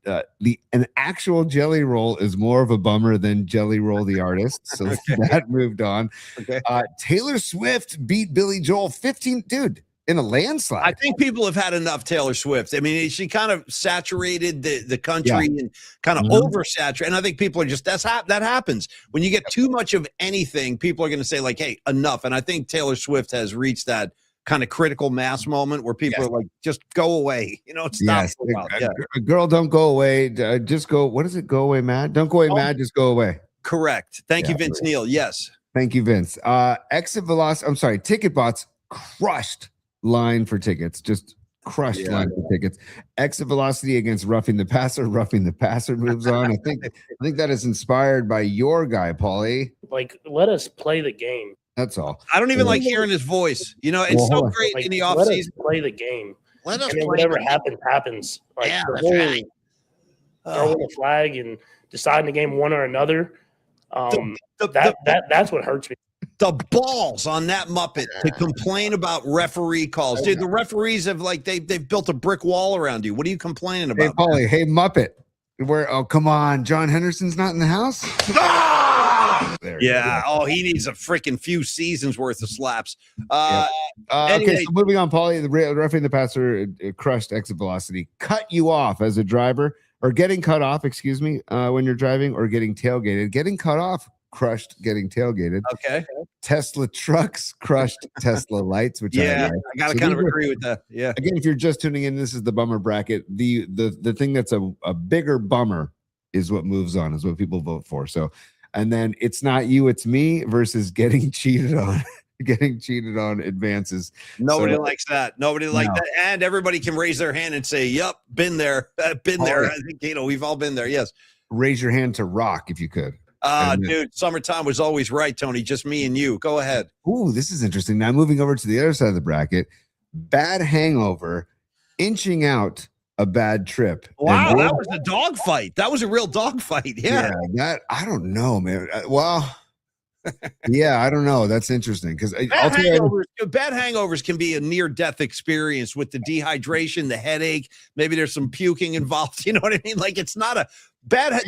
An actual Jelly Roll is more of a bummer than Jelly Roll the artist. So that moved on. Okay. Taylor Swift beat Billy Joel 15. Dude. In a landslide. I think people have had enough Taylor Swift. I mean, she kind of saturated the country and kind of oversaturated. And I think people are just that happens when you get too much of anything. People are going to say like, "Hey, enough." And I think Taylor Swift has reached that kind of critical mass moment where people are like, "Just go away," stop. A girl, don't go away. Just go. What is it? Go away, mad. Don't go away, mad. Just go away. Correct. Thank you, Vince Neil. Yes. Thank you, Vince. Exit velocity. I'm sorry. Ticket bots crushed. Line for tickets, just crushed line for tickets. Exit velocity against Roughing the Passer. Roughing the Passer moves on. I think that is inspired by your guy, Paulie. Like, let us play the game. That's all. I don't even like hearing his voice. It's so great in the offseason. Let us play the game. Let us play. Whatever happens. Like throwing a flag and deciding the game one or another. That's what hurts me. The balls on that Muppet to complain about referee calls. Dude, the referees have they've built a brick wall around you. What are you complaining about? Hey, Paulie, hey, Muppet. Come on. John Henderson's not in the house? He needs a freaking few seasons worth of slaps. Okay, so moving on, Paulie, the Roughing the Passer crushed exit velocity. Cut you off as a driver or getting cut off, when you're driving or getting tailgated. Getting cut off. Crushed getting tailgated. Okay. Tesla trucks crushed Tesla lights, which I gotta kind of agree with that. Yeah. Again, if you're just tuning in, this is the bummer bracket. The thing that's a bigger bummer is what moves on, is what people vote for. So, and then it's not you, it's me versus getting cheated on. Getting cheated on advances. Nobody likes that. Nobody likes that. And everybody can raise their hand and say, "Yep, been there, been there." I think we've all been there. Yes. Raise your hand to rock if you could. Dude, summertime was always right, Tony. Just me and you. Go ahead. Ooh, this is interesting. Now moving over to the other side of the bracket, bad hangover, inching out a bad trip. Wow, that was a dog fight. That was a real dog fight. Yeah. That I don't know, man. Yeah, I don't know. That's interesting because bad hangovers can be a near-death experience with the dehydration, the headache. Maybe there's some puking involved. You know what I mean? Like it's not a bad.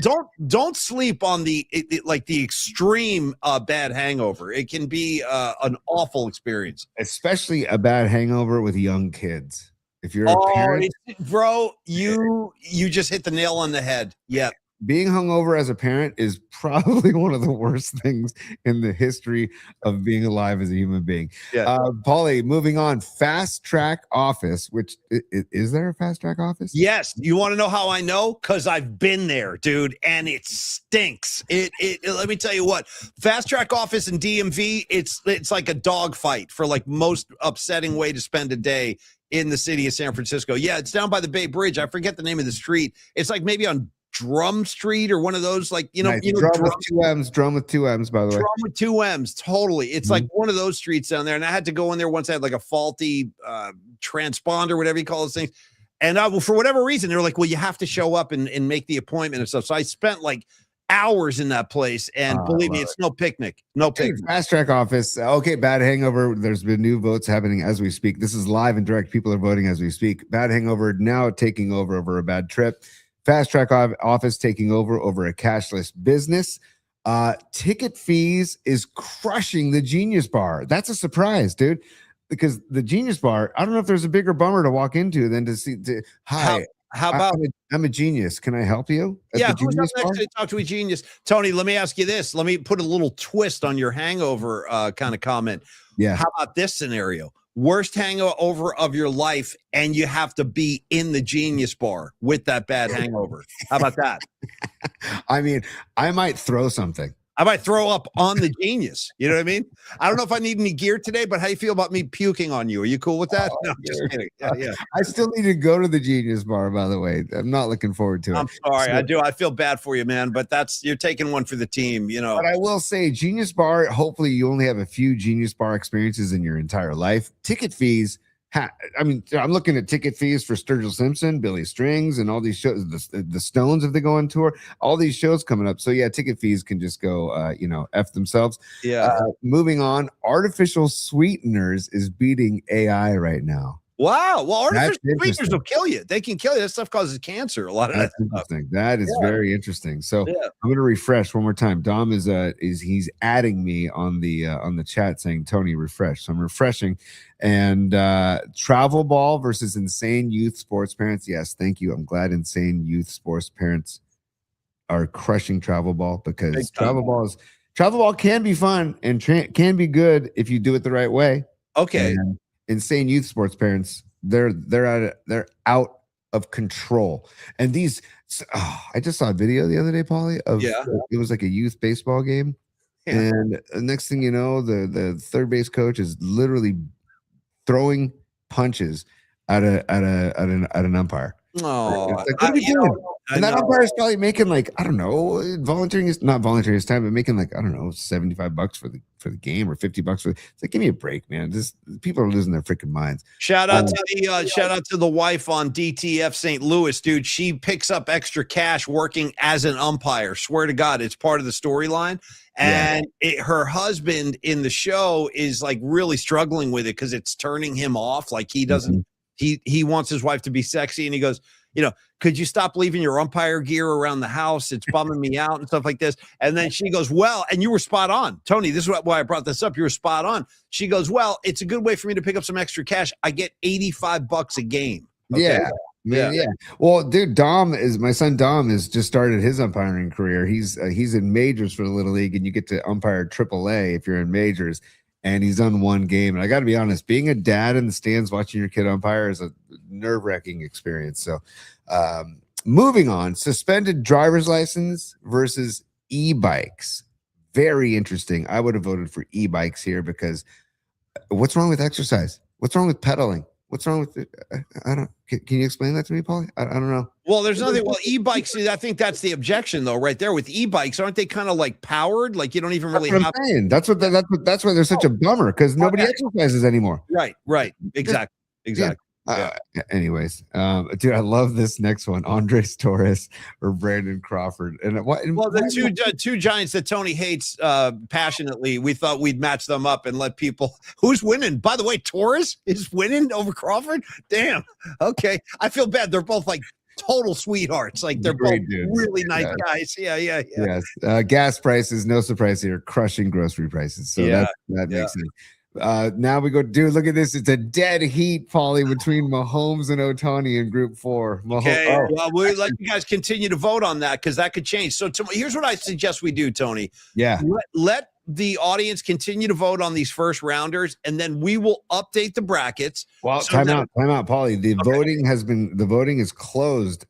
Don't sleep on the extreme bad hangover. It can be an awful experience, especially a bad hangover with young kids. If you're a parent, bro, you just hit the nail on the head. Yeah. Being hungover as a parent is probably one of the worst things in the history of being alive as a human being. Yeah. Paulie, moving on, fast track office, which is there a fast track office? Yes. You want to know how I know? Because I've been there, dude, and it stinks. It let me tell you what, fast track office in DMV, it's like a dog fight for like most upsetting way to spend a day in the city of San Francisco. Yeah, it's down by the Bay Bridge. I forget the name of the street. It's like maybe on Drum Street or one of those, like, nice. Drum with two M's, by the way. Drum with two M's, totally. It's like one of those streets down there. And I had to go in there once I had like a faulty transponder, whatever you call those things. And for whatever reason, they were like, well, you have to show up and make the appointment and stuff. So I spent like hours in that place. And believe me, it's no picnic. No picnic. Fast track office. Okay, bad hangover. There's been new votes happening as we speak. This is live and direct. People are voting as we speak. Bad hangover now taking over a bad trip. Fast track office taking over a cashless business. Ticket fees is crushing the Genius Bar. That's a surprise, dude, because the Genius Bar, I don't know if there's a bigger bummer to walk into than to see. How about I'm a genius. Can I help you? Yeah, who's up next to talk to a genius? Tony, let me ask you this. Let me put a little twist on your hangover kind of comment. Yeah. How about this scenario? Worst hangover of your life, and you have to be in the Genius Bar with that bad hangover. How about that? I mean, I might throw something. I might throw up on the Genius. You know what I mean? I don't know if I need any gear today, but how do you feel about me puking on you? Are you cool with that? No, just kidding. Yeah. I still need to go to the Genius Bar, by the way. I'm not looking forward to it. I'm sorry. I feel bad for you, man, but you're taking one for the team, you know. But I will say Genius Bar, hopefully you only have a few Genius Bar experiences in your entire life. Ticket fees, I'm looking at ticket fees for Sturgill Simpson, Billy Strings, and all these shows, the Stones, if they go on tour, all these shows coming up. So yeah, ticket fees can just go, F themselves. Yeah. Moving on, artificial sweeteners is beating AI right now. Wow. Well, artificial sweeteners will kill you. They can kill you. That stuff causes cancer. A lot of that's interesting. That is very interesting. So I'm going to refresh one more time. Dom he's adding me on the chat saying, Tony, refresh. So I'm refreshing. And travel ball versus insane youth sports parents. Yes, thank you. I'm glad insane youth sports parents are crushing travel ball, because travel ball can be fun and can be good if you do it the right way. Okay. And insane youth sports parents, they're out of control. And these, I just saw a video the other day, Paulie, of it was like a youth baseball game. Yeah. And the next thing you know, the third base coach is literally throwing punches at an umpire. Oh, like, what are we doing? And that umpire is probably making like, I don't know, not volunteering his time, but making like, I don't know, $75 for the game or $50 for. It's like, give me a break, man. People are losing their freaking minds. Shout out to the wife on DTF St. Louis, dude. She picks up extra cash working as an umpire. Swear to God, it's part of the storyline. And her husband in the show is like really struggling with it because it's turning him off. Like he doesn't, he wants his wife to be sexy, and he goes, could you stop leaving your umpire gear around the house? It's bumming me out and stuff like this. And then she goes, well, and you were spot on, Tony. This is why I brought this up. You were spot on. She goes, well, it's a good way for me to pick up some extra cash. I get $85 a game. Okay? Yeah. Well, dude, my son Dom has just started his umpiring career. He's in majors for the Little League, and you get to umpire AAA if you're in majors. And he's done one game. And I got to be honest, being a dad in the stands watching your kid umpire is a nerve-wracking experience. So moving on, suspended driver's license versus e-bikes. Very interesting. I would have voted for e-bikes here, because what's wrong with exercise? What's wrong with pedaling? What's wrong with it? I don't. Can you explain that to me, Paulie? I don't know. Well, there's nothing. Well, e-bikes. I think that's the objection, though, right there. With e-bikes, aren't they kind of like powered? Like you don't even really That's have. what I'm saying. That's why they're such a bummer because nobody exercises anymore. Right. Exactly. Anyways, dude, I love this next one: Andres Torres or Brandon Crawford. And what? Well, the two giants that Tony hates passionately. We thought we'd match them up and let people. Who's winning? By the way, Torres is winning over Crawford. Damn. Okay, I feel bad. They're both like total sweethearts. Like they're both really nice guys. Yeah. Yes. Gas prices, no surprise here, crushing grocery prices. So that makes sense. Now we go, dude, look at this. It's a dead heat, Paulie, between Mahomes and Ohtani in Group 4. Okay, well, we'll let you guys continue to vote on that because that could change. So here's what I suggest we do, Tony. Yeah. Let the audience continue to vote on these first rounders, and then we will update the brackets. Well, time out, Paulie. The voting is closed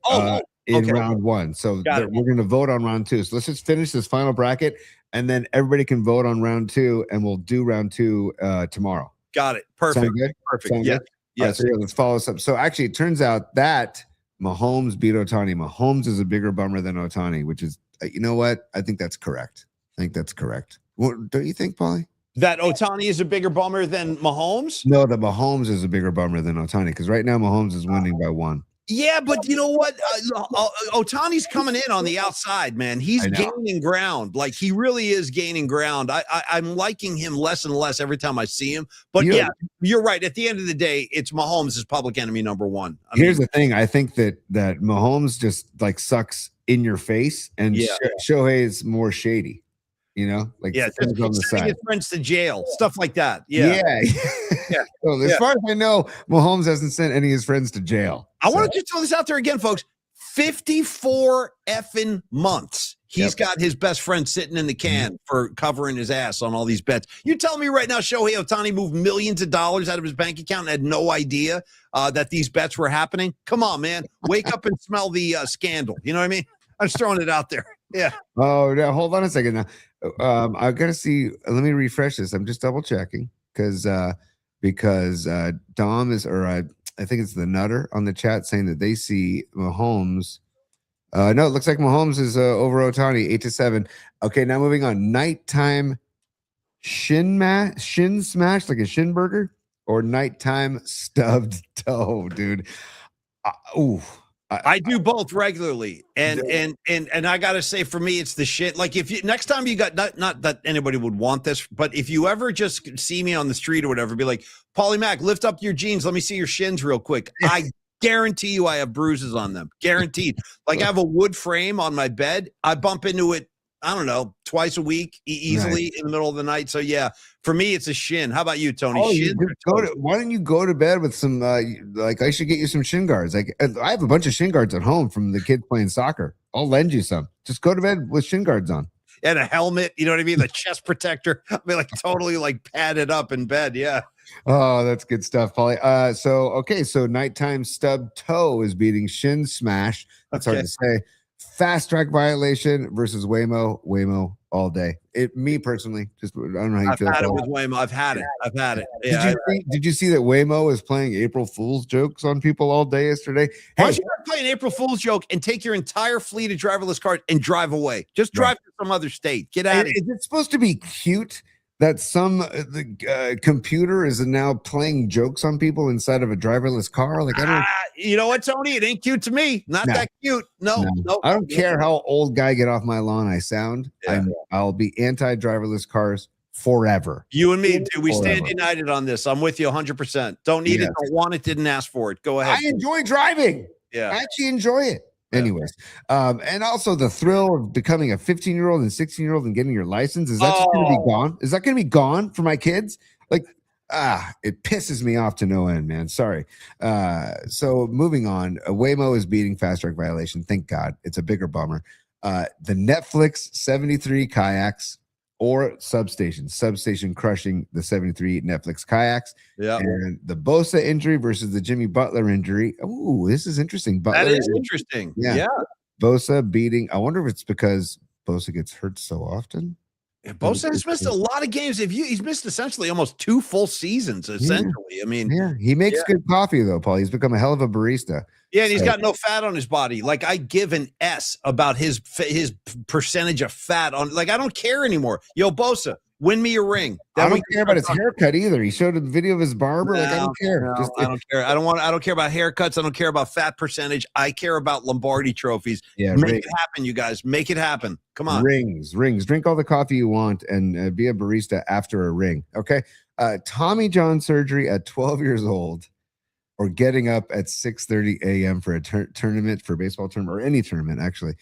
in round 1. So we're going to vote on round 2. So let's just finish this final bracket. And then everybody can vote on round 2, and we'll do round 2 tomorrow. Got it. Perfect. Sound good? Perfect. Sound good? Yes. So let's follow this up. So actually, it turns out that Mahomes beat Ohtani. Mahomes is a bigger bummer than Ohtani, which is, you know what? I think that's correct. What, don't you think, Paulie? That Ohtani is a bigger bummer than Mahomes? No, that Mahomes is a bigger bummer than Ohtani because right now Mahomes is winning by 1. Yeah, but you know what? Ohtani's coming in on the outside, man. He's gaining ground. Like he really is gaining ground. I'm liking him less and less every time I see him. But you're right. At the end of the day, it's Mahomes is public enemy number 1. Here's the thing. I think that Mahomes just like sucks in your face, and Shohei is more shady. You know, like just on the side. His friends to jail, stuff like that. Yeah. Well, as far as I know, Mahomes hasn't sent any of his friends to jail. I want to just throw this out there again, folks. 54 effing months. He's got his best friend sitting in the can for covering his ass on all these bets. You telling me right now Shohei Ohtani moved millions of dollars out of his bank account and had no idea that these bets were happening? Come on, man. Wake up and smell the scandal. You know what I mean? I'm just throwing it out there. Yeah. Oh, now hold on a second now. I gotta see. Let me refresh this. I'm just double checking because Dom is, or I think it's the Nutter on the chat saying that they see Mahomes. No, it looks like Mahomes is over Ohtani 8-7. Okay, now moving on. Nighttime shin smash, like a shin burger, or nighttime stubbed toe, dude. I do both regularly, and I gotta say, for me, it's the shit. Like if you next time you got not that anybody would want this, but if you ever just see me on the street or whatever, be like, Paulie Mac, lift up your jeans, let me see your shins real quick. I guarantee you, I have bruises on them, guaranteed. Like I have a wood frame on my bed, I bump into it. I don't know, twice a week, easily in the middle of the night. So yeah, for me, it's a shin. How about you, Tony? Why don't you go to bed with some? Like I should get you some shin guards. Like I have a bunch of shin guards at home from the kids playing soccer. I'll lend you some. Just go to bed with shin guards on and a helmet. You know what I mean? The chest protector. I mean, like totally like padded up in bed. Yeah. Oh, that's good stuff, Paulie. So nighttime stub toe is beating shin smash. That's hard to say. Fast track violation versus Waymo all day. Me personally, just I don't know how you feel. I've had it with Waymo. I've had it. Yeah. Did you see that Waymo is playing April Fool's jokes on people all day yesterday? Why don't you play an April Fool's joke and take your entire fleet of driverless cars and drive away? Just drive to some other state. Get out of here. Is it supposed to be cute that some computer is now playing jokes on people inside of a driverless car? Like I don't. You know what, Tony? It ain't cute to me. Not that cute. No. I don't care how old guy get off my lawn I sound. Yeah. I'll be anti-driverless cars forever. You and me, dude. We stand united on this. I'm with you 100%. Don't need it. Don't want it. Didn't ask for it. Go ahead. I enjoy driving. Yeah. I actually enjoy it. Anyways, and also the thrill of becoming a 15-year-old and 16-year-old and getting your license, is that just going to be gone? Is that going to be gone for my kids? Like, it pisses me off to no end, man. Sorry. So moving on, Waymo is beating fast track violation. Thank God. It's a bigger bummer. The Netflix 73 kayaks or substation crushing the 73 Netflix kayaks. Yeah. And the Bosa injury versus the Jimmy Butler injury. Oh, this is interesting. That is interesting. Yeah. Bosa beating. I wonder if it's because Bosa gets hurt so often. Bosa has missed a lot of games. He's missed essentially almost 2 full seasons, essentially. I mean, he makes good coffee though, Paul. He's become a hell of a barista. Yeah, and he's got no fat on his body. Like, I give an S about his percentage of fat on. Like, I don't care anymore. Yo, Bosa, win me a ring. I don't care about his haircut either. He showed a video of his barber. I don't care. No, I don't care. I don't care about haircuts. I don't care about fat percentage. I care about Lombardi trophies. Yeah, make it happen, you guys. Make it happen. Come on. Rings. Drink all the coffee you want and be a barista after a ring. Okay. Tommy John surgery at 12 years old, or getting up at 6:30 a.m. for a tournament, for a baseball tournament, or any tournament actually.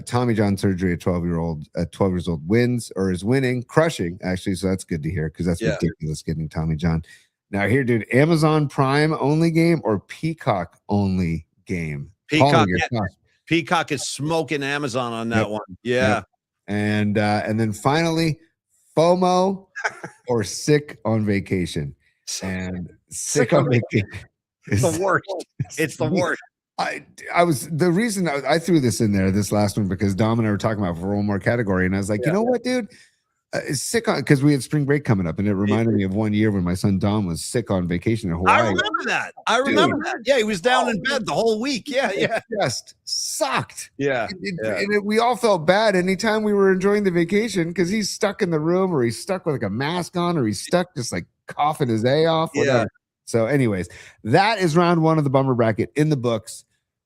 Tommy John surgery at 12 years old wins, or is winning, crushing actually. So that's good to hear, because that's ridiculous getting Tommy John. Now here, dude, Amazon Prime only game or Peacock only game? Peacock is smoking Amazon on that one. Yeah. Yep. And then finally, FOMO or sick on vacation. And sick on vacation. It's the worst. It's the worst. I was the reason I threw this in there, this last one, because Dom and I were talking about for one more category, and I was like, you know what, dude, sick on, because we had spring break coming up, and it reminded me of one year when my son Dom was sick on vacation in Hawaii. I remember that. Yeah, he was down in bed the whole week. Yeah. It just sucked. Yeah, we all felt bad anytime we were enjoying the vacation, because he's stuck in the room, or he's stuck with like a mask on, or he's stuck just like coughing his A off. Whatever. Yeah. So, anyways, that is round 1 of the bummer bracket in the books.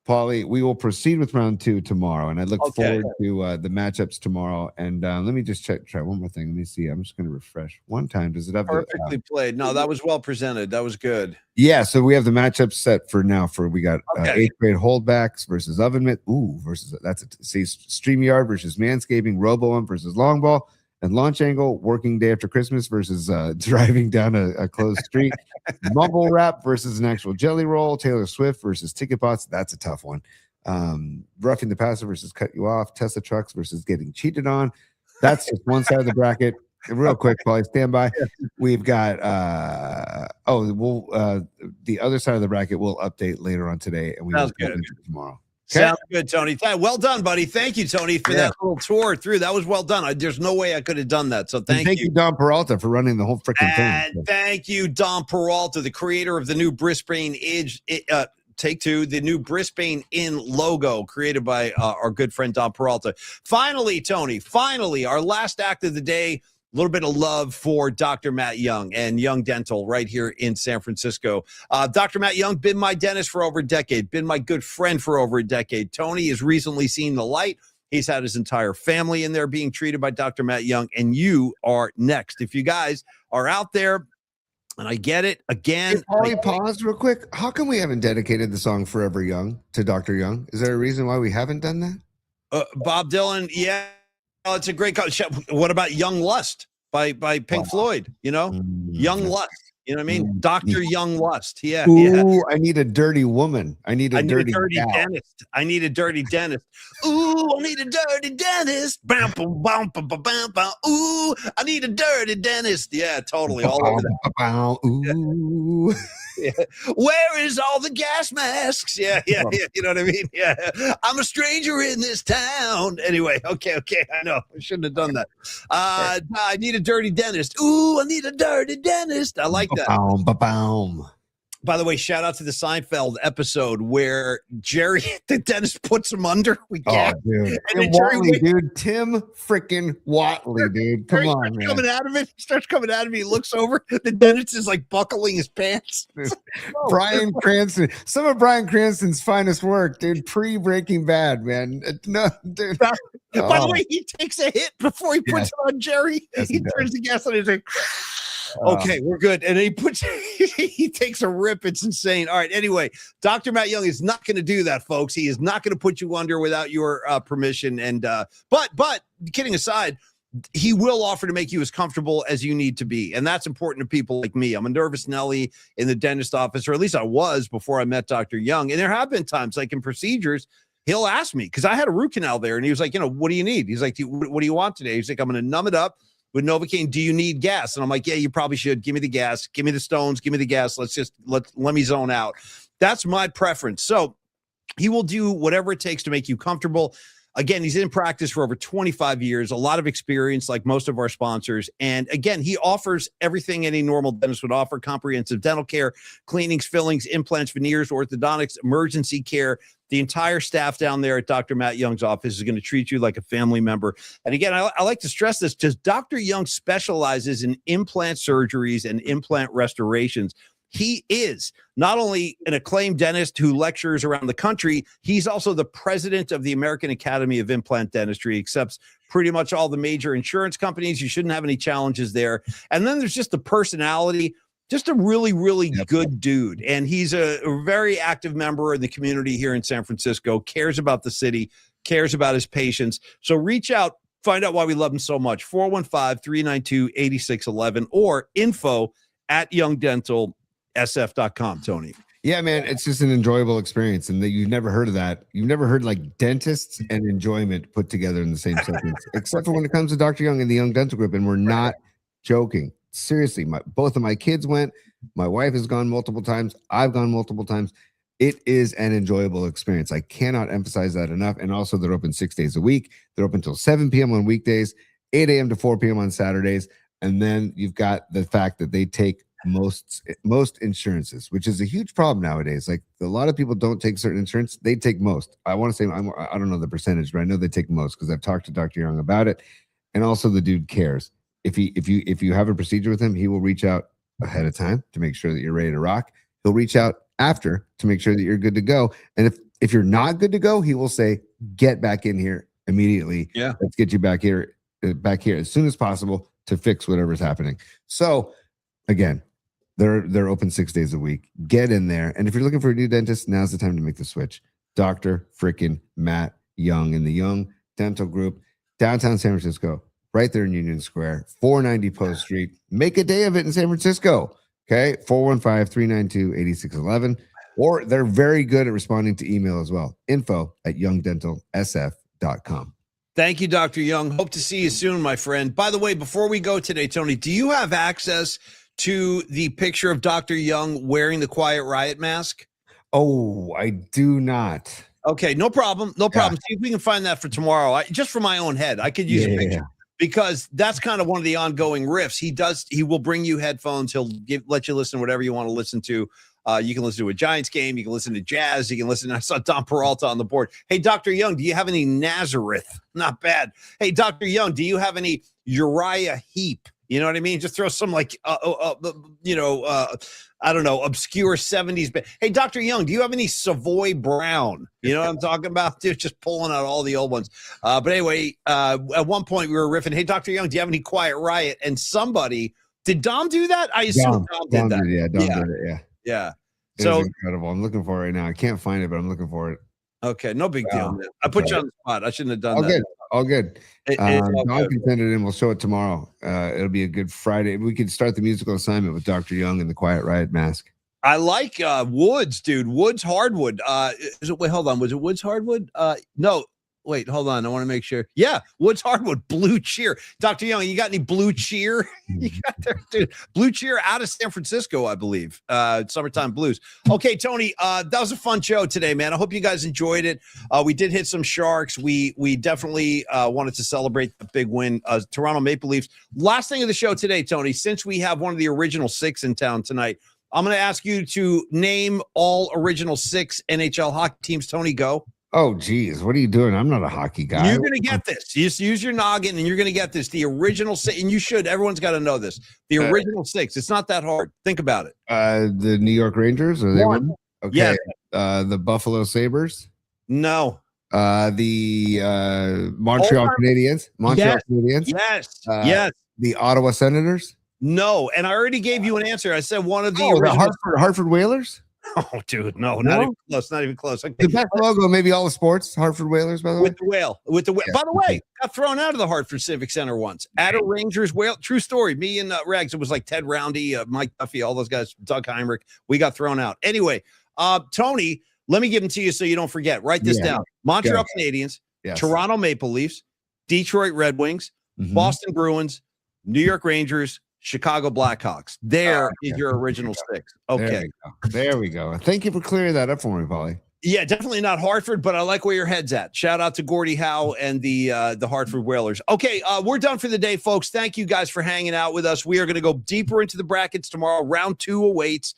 Paulie, we will proceed with round 2 tomorrow, and I look forward to the matchups tomorrow. And let me just try one more thing. Let me see. I'm just going to refresh one time. Does it have perfectly played? No, that was well presented. That was good. Yeah. So we have the matchups set for now. We got 8th grade holdbacks versus oven mitt. Versus StreamYard versus Manscaping. RoboUmp versus long ball. And launch angle, working day after Christmas versus driving down a closed street. Mumble wrap versus an actual jelly roll. Taylor Swift versus ticket bots. That's a tough one. Roughing the passer versus cut you off. Tesla trucks versus getting cheated on. That's just one side of the bracket. Real quick, Paulie, stand by. We've got the other side of the bracket we'll update later on today, and we will get into it tomorrow. Okay. Sounds good, Tony. Well done, buddy. Thank you, Tony, for that little tour through. That was well done. There's no way I could have done that. So thank you, Don Peralta, for running the whole freaking thing. And thank you, Don Peralta, the creator of the new Brisbane the new Brisbane Inn logo created by our good friend Don Peralta. Finally, Tony, our last act of the day. A little bit of love for Dr. Matt Young and Young Dental right here in San Francisco. Dr. Matt Young, been my dentist for over a decade, been my good friend for over a decade. Tony has recently seen the light. He's had his entire family in there being treated by Dr. Matt Young, and you are next. If you guys are out there, and I get it, again. Paulie, pause real quick. How come we haven't dedicated the song Forever Young to Dr. Young? Is there a reason why we haven't done that? Bob Dylan, yeah. Oh, it's a great call. What about Young Lust by Pink Floyd? Young Lust. You know what I mean? Dr. Young Lust. Yeah. I need a dirty woman. I need a dirty dentist. I need a dirty dentist. Ooh, I need a dirty dentist. Bam, bam, bam, bam, bam, bam, bam. Ooh, I need a dirty dentist. Yeah, totally. All over that. Ooh. Yeah. Where is all the gas masks? Yeah. You know what I mean? Yeah. I'm a stranger in this town. Anyway, okay. I know. I shouldn't have done that. I need a dirty dentist. Ooh, I need a dirty dentist. I like that. By the way, shout out to the Seinfeld episode where Jerry, the dentist, puts him under. Dude. And Tim Watley, dude. Tim freaking Watley, dude. Come on, man. Starts coming out of me. He looks over. The dentist is like buckling his pants. Brian Cranston. Some of Brian Cranston's finest work, dude. Pre-Breaking Bad, man. No, dude. By the way, he takes a hit before he puts it on Jerry. Yes, he turns the gas on. He's like, okay, we're good. And he takes a rip. It's insane. All right. Anyway, Dr. Matt Young is not going to do that, folks. He is not going to put you under without your permission. And but kidding aside, he will offer to make you as comfortable as you need to be. And that's important to people like me. I'm a nervous Nelly in the dentist office, or at least I was before I met Dr. Young. And there have been times, like in procedures, he'll ask me, because I had a root canal there, and he was like, what do you need? He's like, what do you want today? He's like, I'm going to numb it up with Novocaine. Do you need gas? And I'm like, yeah, you probably should. Give me the gas. Give me the stones. Give me the gas. Let me zone out. That's my preference. So he will do whatever it takes to make you comfortable. Again, he's in practice for over 25 years, a lot of experience like most of our sponsors. And again, he offers everything any normal dentist would offer: comprehensive dental care, cleanings, fillings, implants, veneers, orthodontics, emergency care. The entire staff down there at Dr. Matt Young's office is going to treat you like a family member. And again, I like to stress this because Dr. Young specializes in implant surgeries and implant restorations. He is not only an acclaimed dentist who lectures around the country, he's also the president of the American Academy of Implant Dentistry, accepts pretty much all the major insurance companies. You shouldn't have any challenges there. And then there's just the personality, just a really, really good dude. And he's a very active member in the community here in San Francisco, cares about the city, cares about his patients. So reach out, find out why we love him so much. 415-392-8611 or info@youngdentalsf.com, Tony. Yeah, man, it's just an enjoyable experience, and that you've never heard of that. You've never heard like dentists and enjoyment put together in the same sentence, except for when it comes to Dr. Young and the Young Dental Group, and we're not joking. Seriously, both of my kids went. My wife has gone multiple times. I've gone multiple times. It is an enjoyable experience. I cannot emphasize that enough. And also, they're open 6 days a week. They're open until 7 p.m. on weekdays, 8 a.m. to 4 p.m. on Saturdays. And then you've got the fact that they take most insurances, which is a huge problem nowadays. Like, a lot of people don't take certain insurance. They take most. I want to say, I don't know the percentage, but I know they take most because I've talked to Dr. Young about it. And also, the dude cares. If you have a procedure with him, he will reach out ahead of time to make sure that you're ready to rock. He'll reach out after to make sure that you're good to go. And if you're not good to go, he will say, get back in here immediately. Yeah. Let's get you back here as soon as possible to fix whatever's happening. So again, they're open 6 days a week. Get in there. And if you're looking for a new dentist, now's the time to make the switch. Dr. freaking Matt Young in the Young Dental Group, downtown San Francisco, right there in Union Square, 490 Post Street. Make a day of it in San Francisco. Okay, 415-392-8611. Or they're very good at responding to email as well. info@youngdentalsf.com. Thank you, Dr. Young. Hope to see you soon, my friend. By the way, before we go today, Tony, do you have access to the picture of Dr. Young wearing the Quiet Riot mask? Oh, I do not. Okay, no problem. No problem. See if we can find that for tomorrow. Just for my own head, I could use a picture. Because that's kind of one of the ongoing riffs. He will bring you headphones. He'll let you listen to whatever you want to listen to. You can listen to a Giants game. You can listen to jazz. You can listen. I saw Don Peralta on the board. Hey, Dr. Young, do you have any Nazareth? Not bad. Hey, Dr. Young, do you have any Uriah Heep? You know what I mean? Just throw some like, I don't know, obscure 70s. Hey, Dr. Young, do you have any Savoy Brown? You know what I'm talking about? Dude, just pulling out all the old ones. But anyway, at one point we were riffing, hey, Dr. Young, do you have any Quiet Riot? And somebody, did Dom do that? I assume Dom did that. Dom did it, yeah. So incredible. I'm looking for it right now. I can't find it, but I'm looking for it. Okay, no big deal, man. I put you on the spot. I shouldn't have done that. All good. Don can send it in. We'll show it tomorrow. It'll be a good Friday. We could start the musical assignment with Dr. Young and the Quiet Riot mask. I like Woods, dude. Woods hardwood. Wait, hold on. Was it Woods hardwood? No. Wait, hold on. I want to make sure. Yeah, Woods hardwood, Blue Cheer. Dr. Young, you got any Blue Cheer? You got there, dude. Blue Cheer out of San Francisco, I believe. Summertime Blues. Okay, Tony, that was a fun show today, man. I hope you guys enjoyed it. We did hit some Sharks. We definitely wanted to celebrate the big win. Toronto Maple Leafs. Last thing of the show today, Tony, since we have one of the original six in town tonight, I'm going to ask you to name all original six NHL hockey teams. Tony, go. Oh, geez. What are you doing? I'm not a hockey guy. You're going to get this. You just use your noggin and you're going to get this. The original six, and you should. Everyone's got to know this. The original six. It's not that hard. Think about it. The New York Rangers? Are they one? Okay. Yes. The Buffalo Sabres? No. The Montreal Canadiens? Canadiens? Yes. Yes. The Ottawa Senators? No. And I already gave you an answer. I said one of the original. The Hartford Whalers? Oh, dude, no, not even close. Not even close. Okay. The best logo, maybe all the sports. Hartford Whalers, by the way. With the whale. Yeah. By the way, got thrown out of the Hartford Civic Center once. At a Rangers whale. True story. Me and Rags. It was like Ted Roundy, Mike Duffy, all those guys. Doug Heinrich. We got thrown out. Anyway, Tony, let me give them to you so you don't forget. Write this down. Montreal Canadiens, Toronto Maple Leafs, Detroit Red Wings, Boston Bruins, New York Rangers, Chicago Blackhawks. There is your original six. Okay. There we go. Thank you for clearing that up for me, Paulie. Yeah, definitely not Hartford, but I like where your head's at. Shout out to Gordie Howe and the Hartford Whalers. Okay, we're done for the day, folks. Thank you guys for hanging out with us. We are going to go deeper into the brackets tomorrow. Round 2 awaits.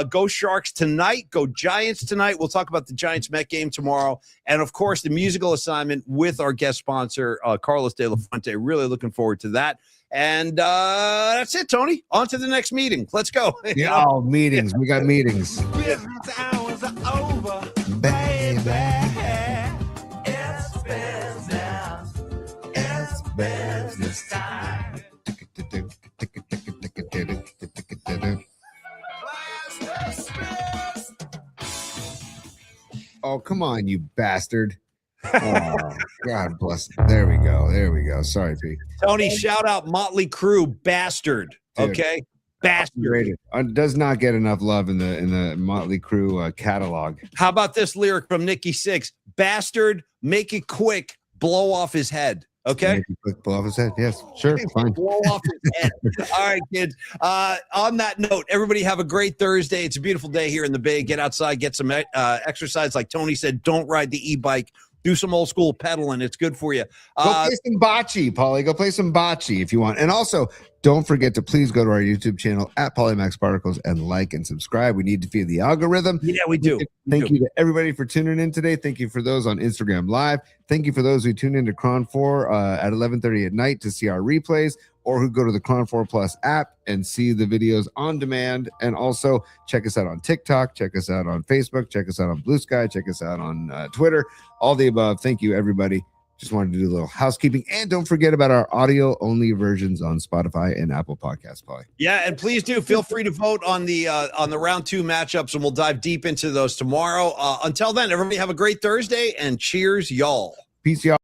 Go Sharks tonight. Go Giants tonight. We'll talk about the Giants-Met game tomorrow. And, of course, the musical assignment with our guest sponsor, Carlos De La Fuente. Really looking forward to that. And that's it, Tony. On to the next meeting. Let's go. Yeah, meetings. We got meetings. Business hours are over. Baby. It's business. It's business time. Oh, come on, you bastard. Oh, God bless. There we go. Sorry, Pete. Tony, shout out Motley Crue, Bastard. Dude. Okay? Bastard. Rated. Does not get enough love in the Motley Crue catalog. How about this lyric from Nikki Sixx? Bastard, make it quick, blow off his head. Okay? Make it quick, blow off his head. Yes, sure, fine. Blow off his head. All right, kids. On that note, everybody have a great Thursday. It's a beautiful day here in the Bay. Get outside, get some exercise. Like Tony said, don't ride the e-bike. Do some old school pedaling. It's good for you. Go play some bocce, Paulie. Go play some bocce if you want. And also, don't forget to please go to our YouTube channel at Polymax Particles and like and subscribe. We need to feed the algorithm. Yeah, we do. Thank you to everybody for tuning in today. Thank you for those on Instagram Live. Thank you for those who tune into Cron 4 at 11:30 at night to see our replays, or who go to the Cron 4 Plus app and see the videos on demand. And also check us out on TikTok, check us out on Facebook, check us out on Blue Sky, check us out on Twitter, all the above. Thank you, everybody. Just wanted to do a little housekeeping. And don't forget about our audio-only versions on Spotify and Apple Podcasts, Paulie. Yeah, and please do feel free to vote on the round 2 matchups, and we'll dive deep into those tomorrow. Until then, everybody have a great Thursday, and cheers, y'all. Peace, y'all.